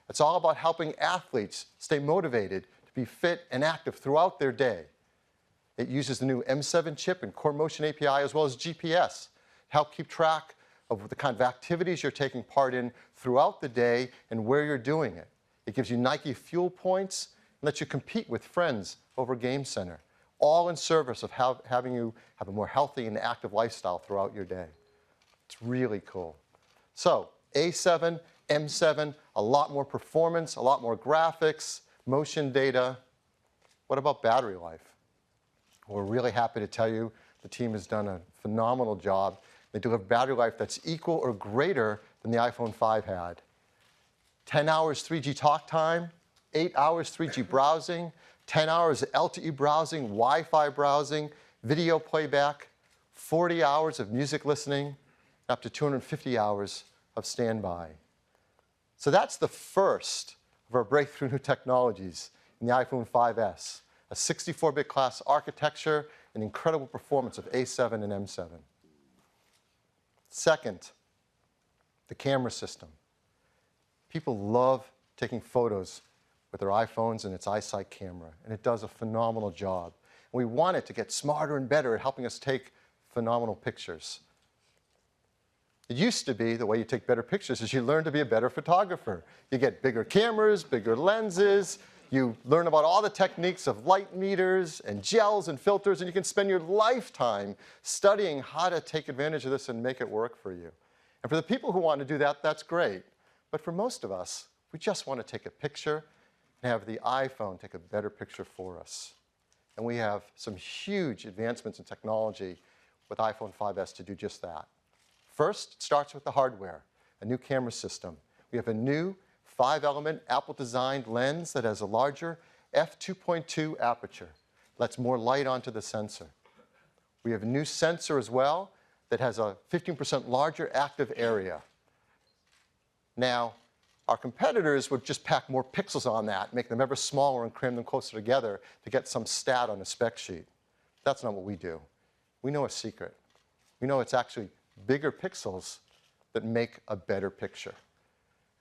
It's all about helping athletes stay motivated to be fit and active throughout their day. It uses the new M7 chip and Core Motion API as well as GPS to help keep track of the kind of activities you're taking part in throughout the day and where you're doing it. It gives you Nike fuel points and lets you compete with friends over Game Center, all in service of having you have a more healthy and active lifestyle throughout your day. It's really cool. So A7, M7, a lot more performance, a lot more graphics, motion data. What about battery life? We're really happy to tell you the team has done a phenomenal job. They deliver battery life that's equal or greater than the iPhone 5 had. 10 hours 3G talk time, 8 hours 3G browsing, 10 hours LTE browsing, Wi-Fi browsing, video playback, 40 hours of music listening, up to 250 hours of standby. So that's the first of our breakthrough new technologies in the iPhone 5S, a 64-bit class architecture and incredible performance of A7 and M7. Second, the camera system. People love taking photos with their iPhones and its iSight camera, and it does a phenomenal job. And we want it to get smarter and better at helping us take phenomenal pictures. It used to be the way you take better pictures is you learn to be a better photographer. You get bigger cameras, bigger lenses, you learn about all the techniques of light meters and gels and filters, and you can spend your lifetime studying how to take advantage of this and make it work for you. And for the people who want to do that, that's great. But for most of us, we just want to take a picture and have the iPhone take a better picture for us. And we have some huge advancements in technology with iPhone 5S to do just that. First, it starts with the hardware, a new camera system. We have a new 5-element Apple-designed lens that has a larger f2.2 aperture, lets more light onto the sensor. We have a new sensor as well that has a 15% larger active area. Now, our competitors would just pack more pixels on that, make them ever smaller and cram them closer together to get some stat on a spec sheet. That's not what we do. We know a secret. We know it's actually bigger pixels that make a better picture.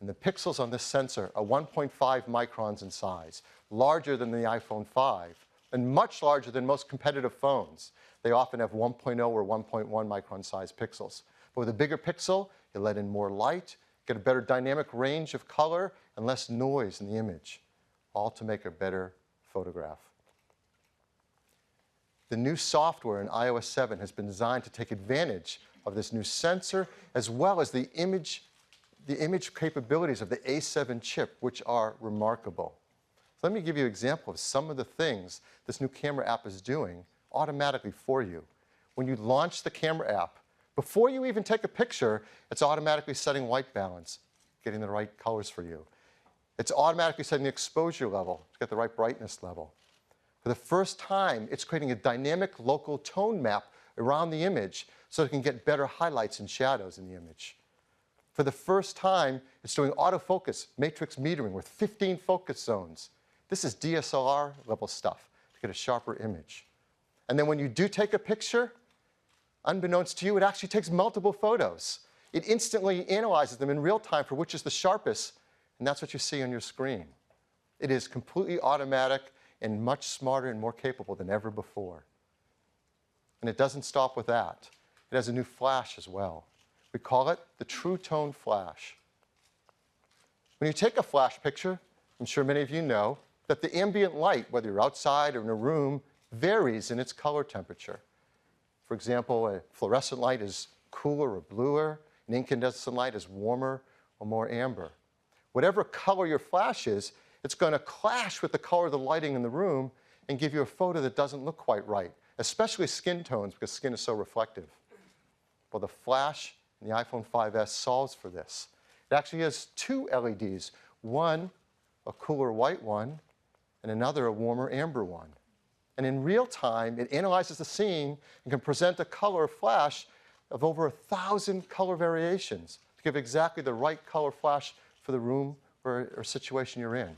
And the pixels on this sensor are 1.5 microns in size, larger than the iPhone 5, and much larger than most competitive phones. They often have 1.0 or 1.1 micron size pixels. But with a bigger pixel, you let in more light, get a better dynamic range of color, and less noise in the image, all to make a better photograph. The new software in iOS 7 has been designed to take advantage of this new sensor, as well as the image capabilities of the A7 chip, which are remarkable. So let me give you an example of some of the things this new camera app is doing automatically for you. When you launch the camera app, before you even take a picture, it's automatically setting white balance, getting the right colors for you. It's automatically setting the exposure level to get the right brightness level. For the first time, it's creating a dynamic local tone map around the image so it can get better highlights and shadows in the image. For the first time, it's doing autofocus, matrix metering with 15 focus zones. This is DSLR level stuff to get a sharper image. And then when you do take a picture, unbeknownst to you, it actually takes multiple photos. It instantly analyzes them in real time for which is the sharpest, and that's what you see on your screen. It is completely automatic and much smarter and more capable than ever before. And it doesn't stop with that. It has a new flash as well. We call it the True Tone Flash. When you take a flash picture, I'm sure many of you know that the ambient light, whether you're outside or in a room, varies in its color temperature. For example, a fluorescent light is cooler or bluer, an incandescent light is warmer or more amber. Whatever color your flash is, it's going to clash with the color of the lighting in the room and give you a photo that doesn't look quite right, especially skin tones because skin is so reflective. Well, the flash in the iPhone 5S solves for this. It actually has two LEDs, one a cooler white one and another a warmer amber one. And in real time, it analyzes the scene and can present a color flash of over 1,000 color variations to give exactly the right color flash for the room or situation you're in.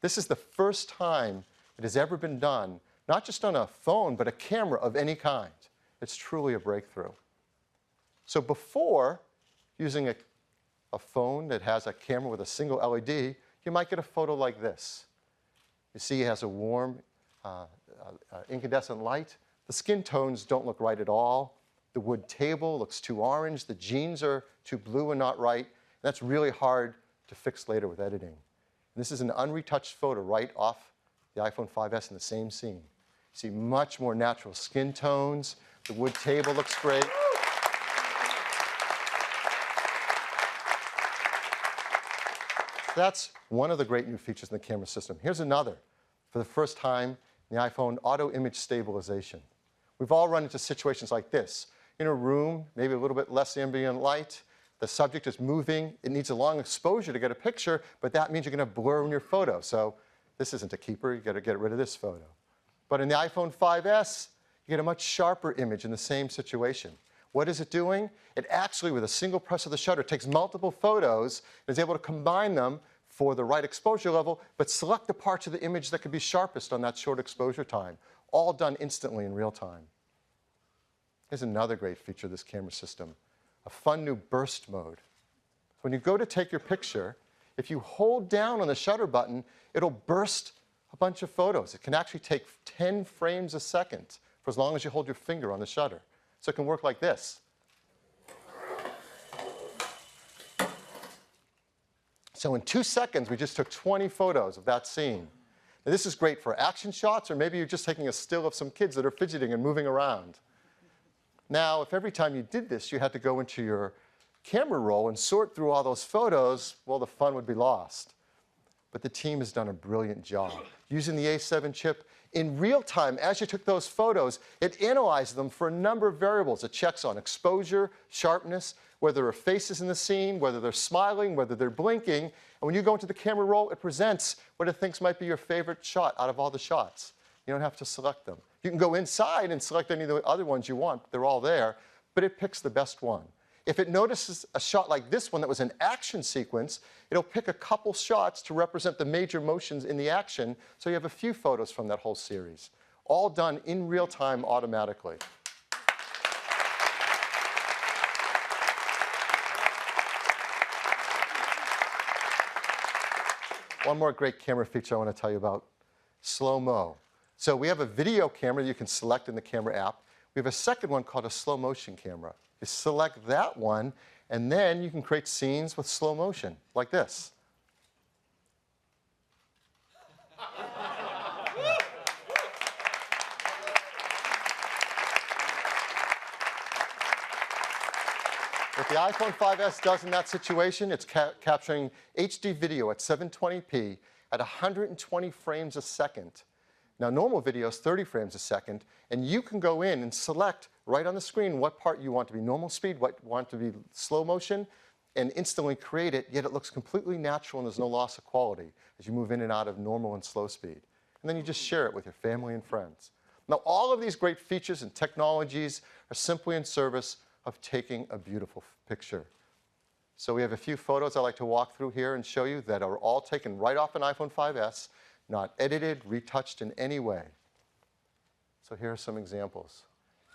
This is the first time it has ever been done, not just on a phone, but a camera of any kind. It's truly a breakthrough. So before using a phone that has a camera with a single LED, you might get a photo like this. You see it has a warm incandescent light. The skin tones don't look right at all. The wood table looks too orange. The jeans are too blue and not right. And that's really hard to fix later with editing. This is an unretouched photo right off the iPhone 5S in the same scene. You see much more natural skin tones. The wood table looks great. That's one of the great new features in the camera system. Here's another. For the first time in the iPhone, auto image stabilization. We've all run into situations like this. In a room, maybe a little bit less ambient light, the subject is moving, it needs a long exposure to get a picture, but that means you're going to blur in your photo. So this isn't a keeper, you got to get rid of this photo. But in the iPhone 5S, you get a much sharper image in the same situation. What is it doing? It actually, with a single press of the shutter, takes multiple photos and is able to combine them for the right exposure level, but select the parts of the image that could be sharpest on that short exposure time, all done instantly in real time. Here's another great feature of this camera system, a fun new burst mode. When you go to take your picture, if you hold down on the shutter button, it'll burst a bunch of photos. It can actually take 10 frames a second for as long as you hold your finger on the shutter. So it can work like this. So in 2 seconds, we just took 20 photos of that scene. Now, this is great for action shots, or maybe you're just taking a still of some kids that are fidgeting and moving around. Now, if every time you did this, you had to go into your camera roll and sort through all those photos, well, the fun would be lost. But the team has done a brilliant job. Using the A7 chip, in real time, as you took those photos, it analyzed them for a number of variables. It checks on exposure, sharpness, whether there are faces in the scene, whether they're smiling, whether they're blinking. And when you go into the camera roll, it presents what it thinks might be your favorite shot out of all the shots. You don't have to select them. You can go inside and select any of the other ones you want. They're all there, but it picks the best one. If it notices a shot like this one that was an action sequence, it'll pick a couple shots to represent the major motions in the action, so you have a few photos from that whole series, all done in real time automatically. One more great camera feature I want to tell you about, slow-mo. So we have a video camera you can select in the camera app. We have a second one called a slow motion camera. You select that one, and then you can create scenes with slow motion, like this. What the iPhone 5S does in that situation, it's capturing HD video at 720p at 120 frames a second. Now, normal video is 30 frames a second, and you can go in and select right on the screen what part you want to be normal speed, what you want to be slow motion, and instantly create it, yet it looks completely natural and there's no loss of quality as you move in and out of normal and slow speed. And then you just share it with your family and friends. Now, all of these great features and technologies are simply in service of taking a beautiful picture. So we have a few photos I'd like to walk through here and show you that are all taken right off an iPhone 5S, not edited, retouched in any way. So here are some examples.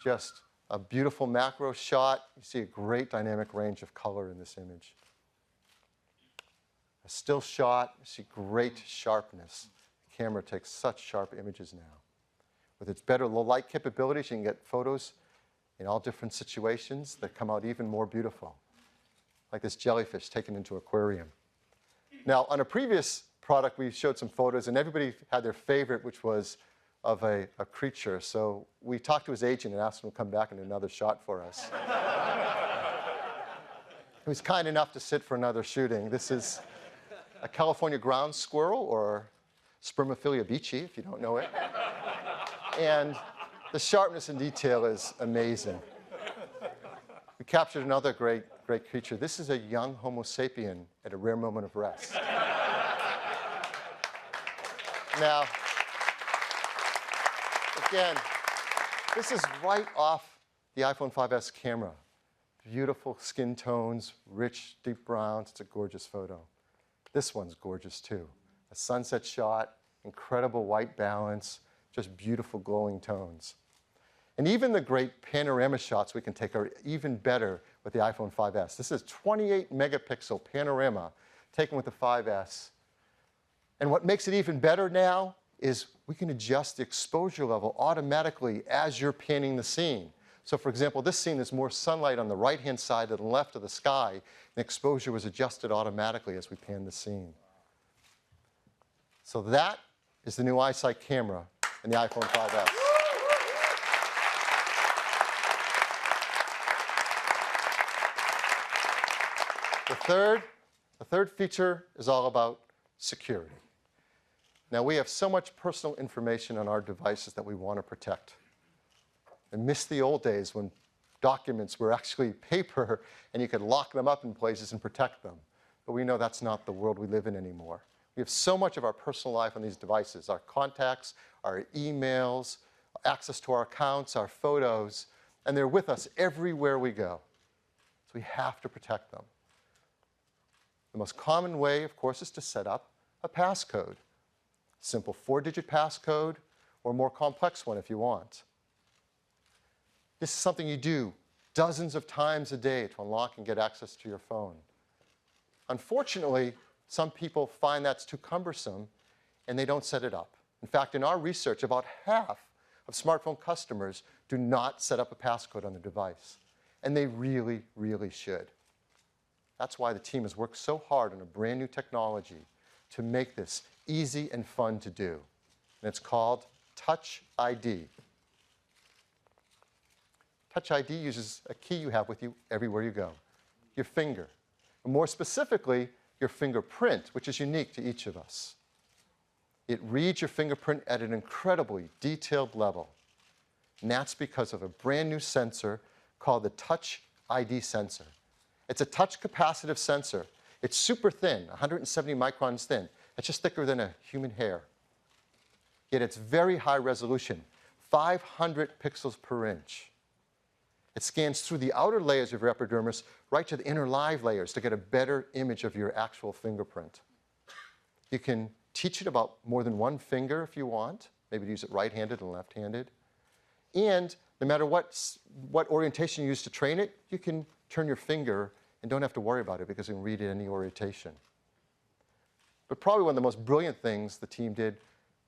Just a beautiful macro shot. You see a great dynamic range of color in this image. A still shot, you see great sharpness. The camera takes such sharp images now. With its better low light capabilities, you can get photos in all different situations that come out even more beautiful. Like this jellyfish taken into an aquarium. Now, on a previous product, we showed some photos, and everybody had their favorite, which was of a creature. So we talked to his agent and asked him to come back and do another shot for us. He was kind enough to sit for another shooting. This is a California ground squirrel, or Spermophilia beachy, if you don't know it. And the sharpness and detail is amazing. We captured another great creature. This is a young Homo sapien at a rare moment of rest. Now, again, this is right off the iPhone 5S camera. Beautiful skin tones, rich, deep browns. It's a gorgeous photo. This one's gorgeous, too. A sunset shot, incredible white balance, just beautiful glowing tones. And even the great panorama shots we can take are even better with the iPhone 5S. This is 28 megapixel panorama taken with the 5S. And what makes it even better now is we can adjust the exposure level automatically as you're panning the scene. So for example, this scene, there's more sunlight on the right-hand side than the left of the sky. And exposure was adjusted automatically as we pan the scene. So that is the new EyeSight camera in the iPhone 5S. The third feature is all about security. Now, we have so much personal information on our devices that we want to protect. I miss the old days when documents were actually paper and you could lock them up in places and protect them. But we know that's not the world we live in anymore. We have so much of our personal life on these devices, our contacts, our emails, access to our accounts, our photos, and they're with us everywhere we go. So we have to protect them. The most common way, of course, is to set up a passcode. Simple 4-digit passcode or a more complex one if you want. This is something you do dozens of times a day to unlock and get access to your phone. Unfortunately, some people find that's too cumbersome and they don't set it up. In fact, in our research, about half of smartphone customers do not set up a passcode on their device. And they really, really should. That's why the team has worked so hard on a brand new technology to make this easy and fun to do. And it's called Touch ID. Touch ID uses a key you have with you everywhere you go, your finger. And more specifically, your fingerprint, which is unique to each of us. It reads your fingerprint at an incredibly detailed level. And that's because of a brand new sensor called the Touch ID sensor. It's a touch capacitive sensor. It's super thin, 170 microns thin. It's just thicker than a human hair. Yet it's very high resolution, 500 pixels per inch. It scans through the outer layers of your epidermis right to the inner live layers to get a better image of your actual fingerprint. You can teach it about more than one finger if you want, maybe use it right-handed and left-handed. And no matter what orientation you use to train it, you can turn your finger and don't have to worry about it because you can read it any orientation. But probably one of the most brilliant things the team did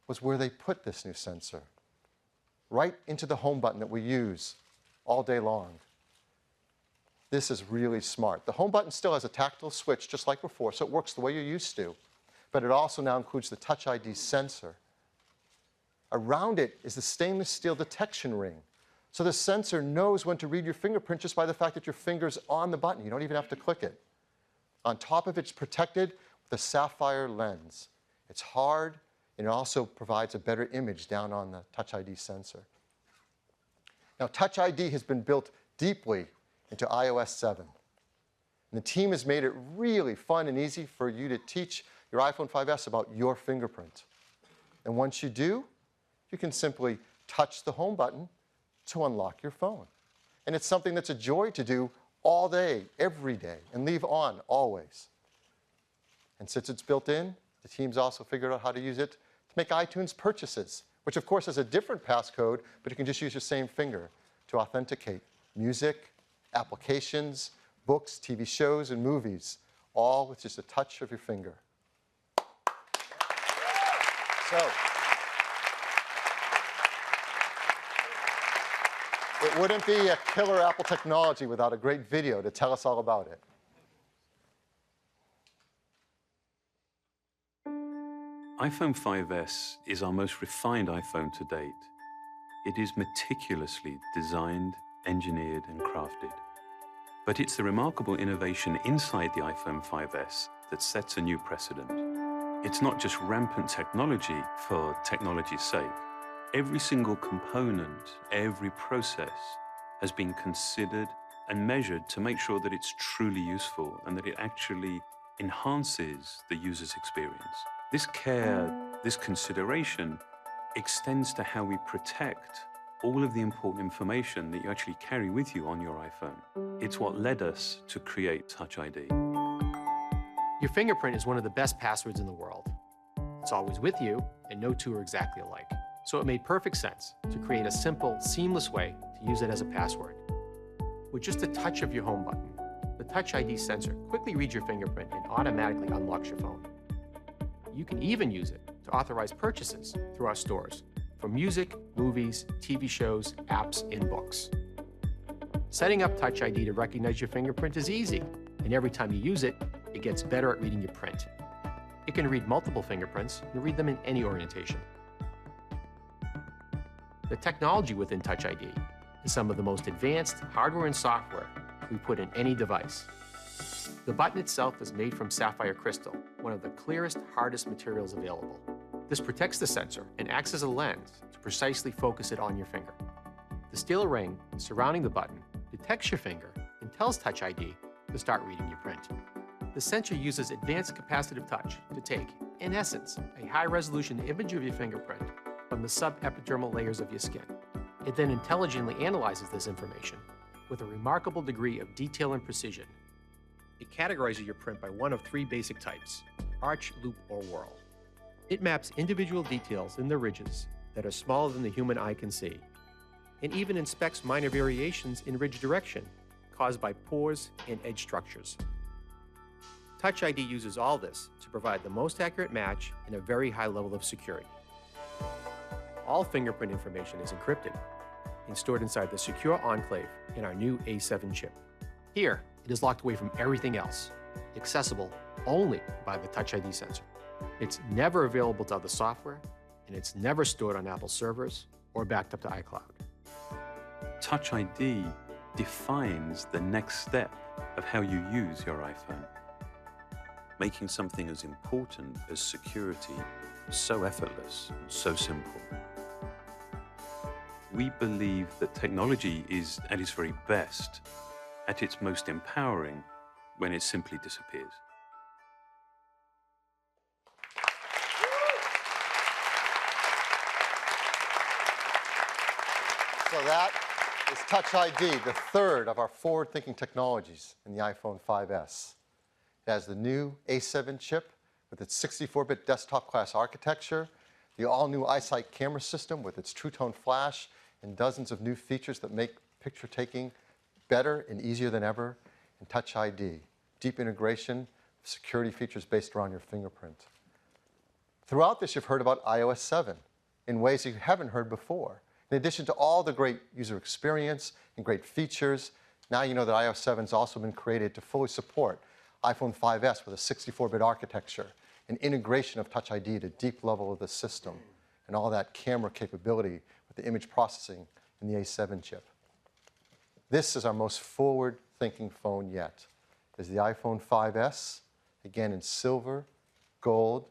was where they put this new sensor. Right into the home button that we use all day long. This is really smart. The home button still has a tactile switch just like before, so it works the way you're used to. But it also now includes the Touch ID sensor. Around it is the stainless steel detection ring. So the sensor knows when to read your fingerprint just by the fact that your finger's on the button. You don't even have to click it. On top of it, it's protected with a sapphire lens. It's hard, and it also provides a better image down on the Touch ID sensor. Now, Touch ID has been built deeply into iOS 7. And the team has made it really fun and easy for you to teach your iPhone 5S about your fingerprint. And once you do, you can simply touch the home button to unlock your phone. And it's something that's a joy to do all day, every day, and leave on always. And since it's built in, the team's also figured out how to use it to make iTunes purchases, which of course has a different passcode, but you can just use your same finger to authenticate music, applications, books, TV shows, and movies, all with just a touch of your finger. So, it wouldn't be a killer Apple technology without a great video to tell us all about it. iPhone 5S is our most refined iPhone to date. It is meticulously designed, engineered, and crafted. But it's the remarkable innovation inside the iPhone 5S that sets a new precedent. It's not just rampant technology for technology's sake. Every single component, every process has been considered and measured to make sure that it's truly useful and that it actually enhances the user's experience. This care, this consideration extends to how we protect all of the important information that you actually carry with you on your iPhone. It's what led us to create Touch ID. Your fingerprint is one of the best passwords in the world. It's always with you, and no two are exactly alike. So it made perfect sense to create a simple, seamless way to use it as a password. With just a touch of your home button, the Touch ID sensor quickly reads your fingerprint and automatically unlocks your phone. You can even use it to authorize purchases through our stores for music, movies, TV shows, apps, and books. Setting up Touch ID to recognize your fingerprint is easy, and every time you use it, it gets better at reading your print. It can read multiple fingerprints and read them in any orientation. The technology within Touch ID is some of the most advanced hardware and software we put in any device. The button itself is made from sapphire crystal, one of the clearest, hardest materials available. This protects the sensor and acts as a lens to precisely focus it on your finger. The steel ring surrounding the button detects your finger and tells Touch ID to start reading your print. The sensor uses advanced capacitive touch to take, in essence, a high-resolution image of your fingerprint from the subepidermal layers of your skin. It then intelligently analyzes this information with a remarkable degree of detail and precision. It categorizes your print by one of three basic types: arch, loop, or whorl. It maps individual details in the ridges that are smaller than the human eye can see, and even inspects minor variations in ridge direction caused by pores and edge structures. Touch ID uses all this to provide the most accurate match and a very high level of security. All fingerprint information is encrypted and stored inside the secure enclave in our new A7 chip. Here, it is locked away from everything else, accessible only by the Touch ID sensor. It's never available to other software, and it's never stored on Apple servers or backed up to iCloud. Touch ID defines the next step of how you use your iPhone, making something as important as security so effortless and so simple. We believe that technology is at its very best, at its most empowering, when it simply disappears. So that is Touch ID, the third of our forward-thinking technologies in the iPhone 5S. It has the new A7 chip with its 64-bit desktop-class architecture, the all-new EyeSight camera system with its True Tone flash, and dozens of new features that make picture taking better and easier than ever, and Touch ID, deep integration of security features based around your fingerprint. Throughout this, you've heard about iOS 7 in ways you haven't heard before. In addition to all the great user experience and great features, now you know that iOS 7 has also been created to fully support iPhone 5S with a 64-bit architecture, and integration of Touch ID at a deep level of the system, and all that camera capability with the image processing in the A7 chip. This is our most forward-thinking phone yet. Is the iPhone 5S, again in silver, gold,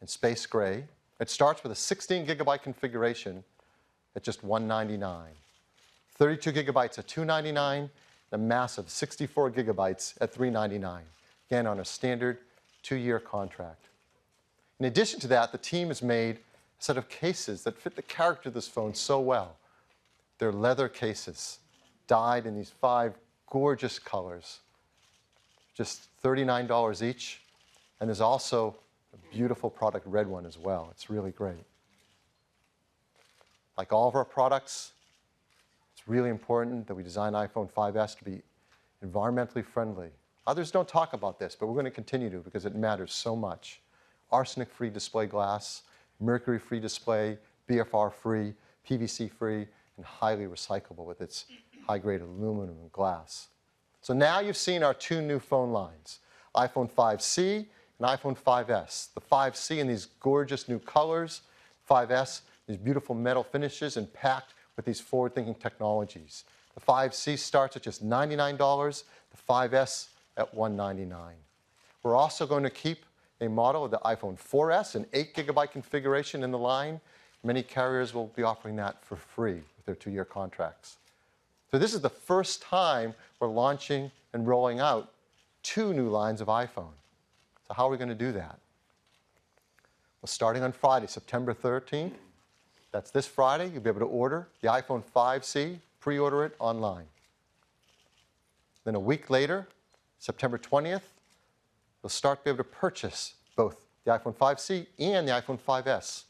and space gray. It starts with a 16-gigabyte configuration at just $199. 32 gigabytes at $299, and a massive 64 gigabytes at $399, again on a standard 2-year contract. In addition to that, the team has made a set of cases that fit the character of this phone so well. They're leather cases, dyed in these 5 gorgeous colors, just $39 each. And there's also a beautiful product red one as well. It's really great. Like all of our products, it's really important that we design iPhone 5S to be environmentally friendly. Others don't talk about this, but we're going to continue to because it matters so much. Arsenic-free display glass, mercury-free display, BFR-free, PVC-free, and highly recyclable with its high-grade aluminum and glass. So now you've seen our 2 new phone lines, iPhone 5C and iPhone 5S. The 5C in these gorgeous new colors, 5S, these beautiful metal finishes and packed with these forward-thinking technologies. The 5C starts at just $99, the 5S at $199. We're also going to keep a model of the iPhone 4S, an 8-gigabyte configuration in the line. Many carriers will be offering that for free with their 2-year contracts. So this is the first time we're launching and rolling out 2 new lines of iPhone. So how are we going to do that? Well, starting on Friday, September 13th, that's this Friday, you'll be able to order the iPhone 5C, pre-order it online. Then a week later, September 20th, you'll start to be able to purchase both the iPhone 5C and the iPhone 5S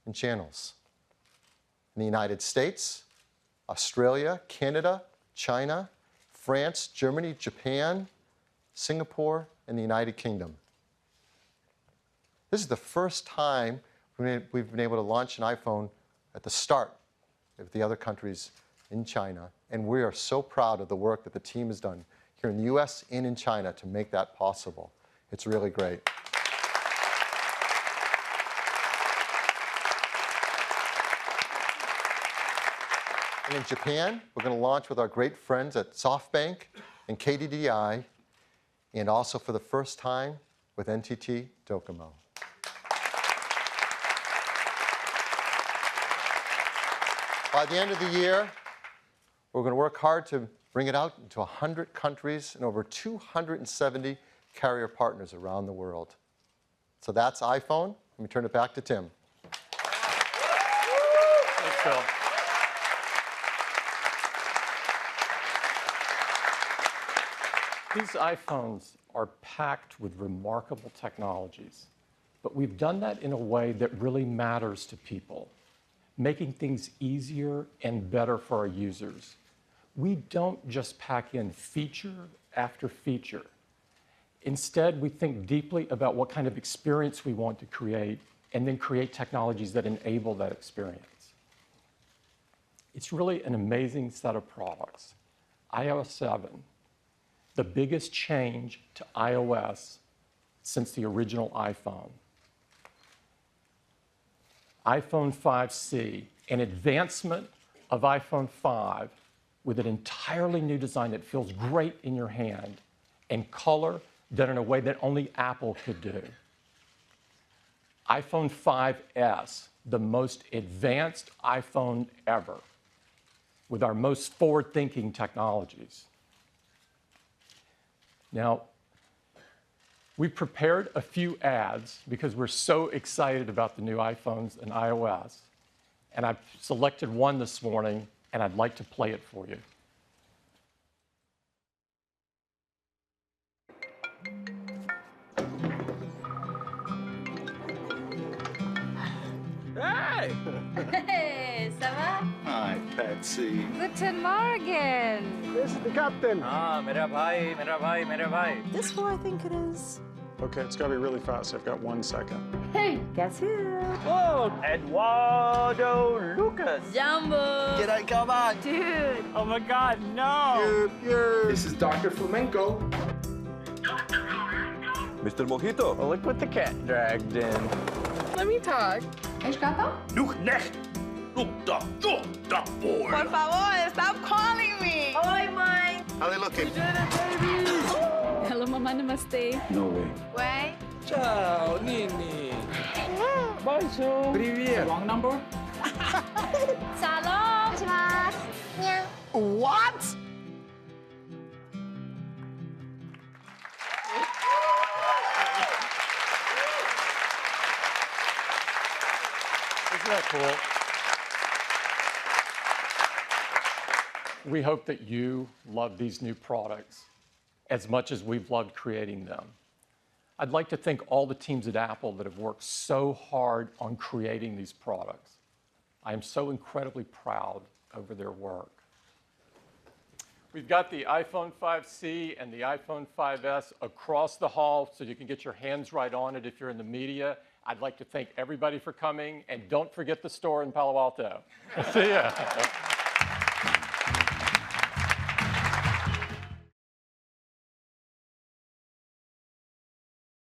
in channels. In the United States, Australia, Canada, China, France, Germany, Japan, Singapore, and the United Kingdom. This is the first time we've been able to launch an iPhone at the start of the other countries in China, and we are so proud of the work that the team has done here in the US and in China to make that possible. It's really great. And in Japan, we're going to launch with our great friends at SoftBank and KDDI, and also for the first time with NTT Docomo. By the end of the year, we're going to work hard to bring it out into 100 countries and over 270 carrier partners around the world. So that's iPhone. Let me turn it back to Tim. Thanks, Phil. These iPhones are packed with remarkable technologies, but we've done that in a way that really matters to people, making things easier and better for our users. We don't just pack in feature after feature. Instead, we think deeply about what kind of experience we want to create and then create technologies that enable that experience. It's really an amazing set of products. iOS 7, the biggest change to iOS since the original iPhone. iPhone 5C, an advancement of iPhone 5 with an entirely new design that feels great in your hand, and color done in a way that only Apple could do. iPhone 5S, the most advanced iPhone ever, with our most forward-thinking technologies. Now, we've prepared a few ads because we're so excited about the new iPhones and iOS, and I've selected one this morning, and I'd like to play it for you. Hey, ça va? Hi, Patsy. Guten Morgen. This is the captain. मेरा भाई. This who I think it is. Okay, it's got to be really fast. I've got 1 second. Hey, guess who? Oh, Eduardo Lucas. Jumbo. G'day, come on. Dude. Oh my God, no! This is Dr. Flamenco. Mr. Mojito. Well, look what the cat dragged in. Let me talk. És gato? Look next. Look the boy. Por favor, stop calling me. Oi, mãe. How they looking? Hello, mamãe, namaste. No way. Ué? Ciao, Nini. Bonjour. Привет. Wrong number? Shalom. What? Isn't that cool? We hope that you love these new products as much as we've loved creating them. I'd like to thank all the teams at Apple that have worked so hard on creating these products. I am so incredibly proud over their work. We've got the iPhone 5C and the iPhone 5S across the hall so you can get your hands right on it if you're in the media. I'd like to thank everybody for coming, and don't forget the store in Palo Alto. See ya.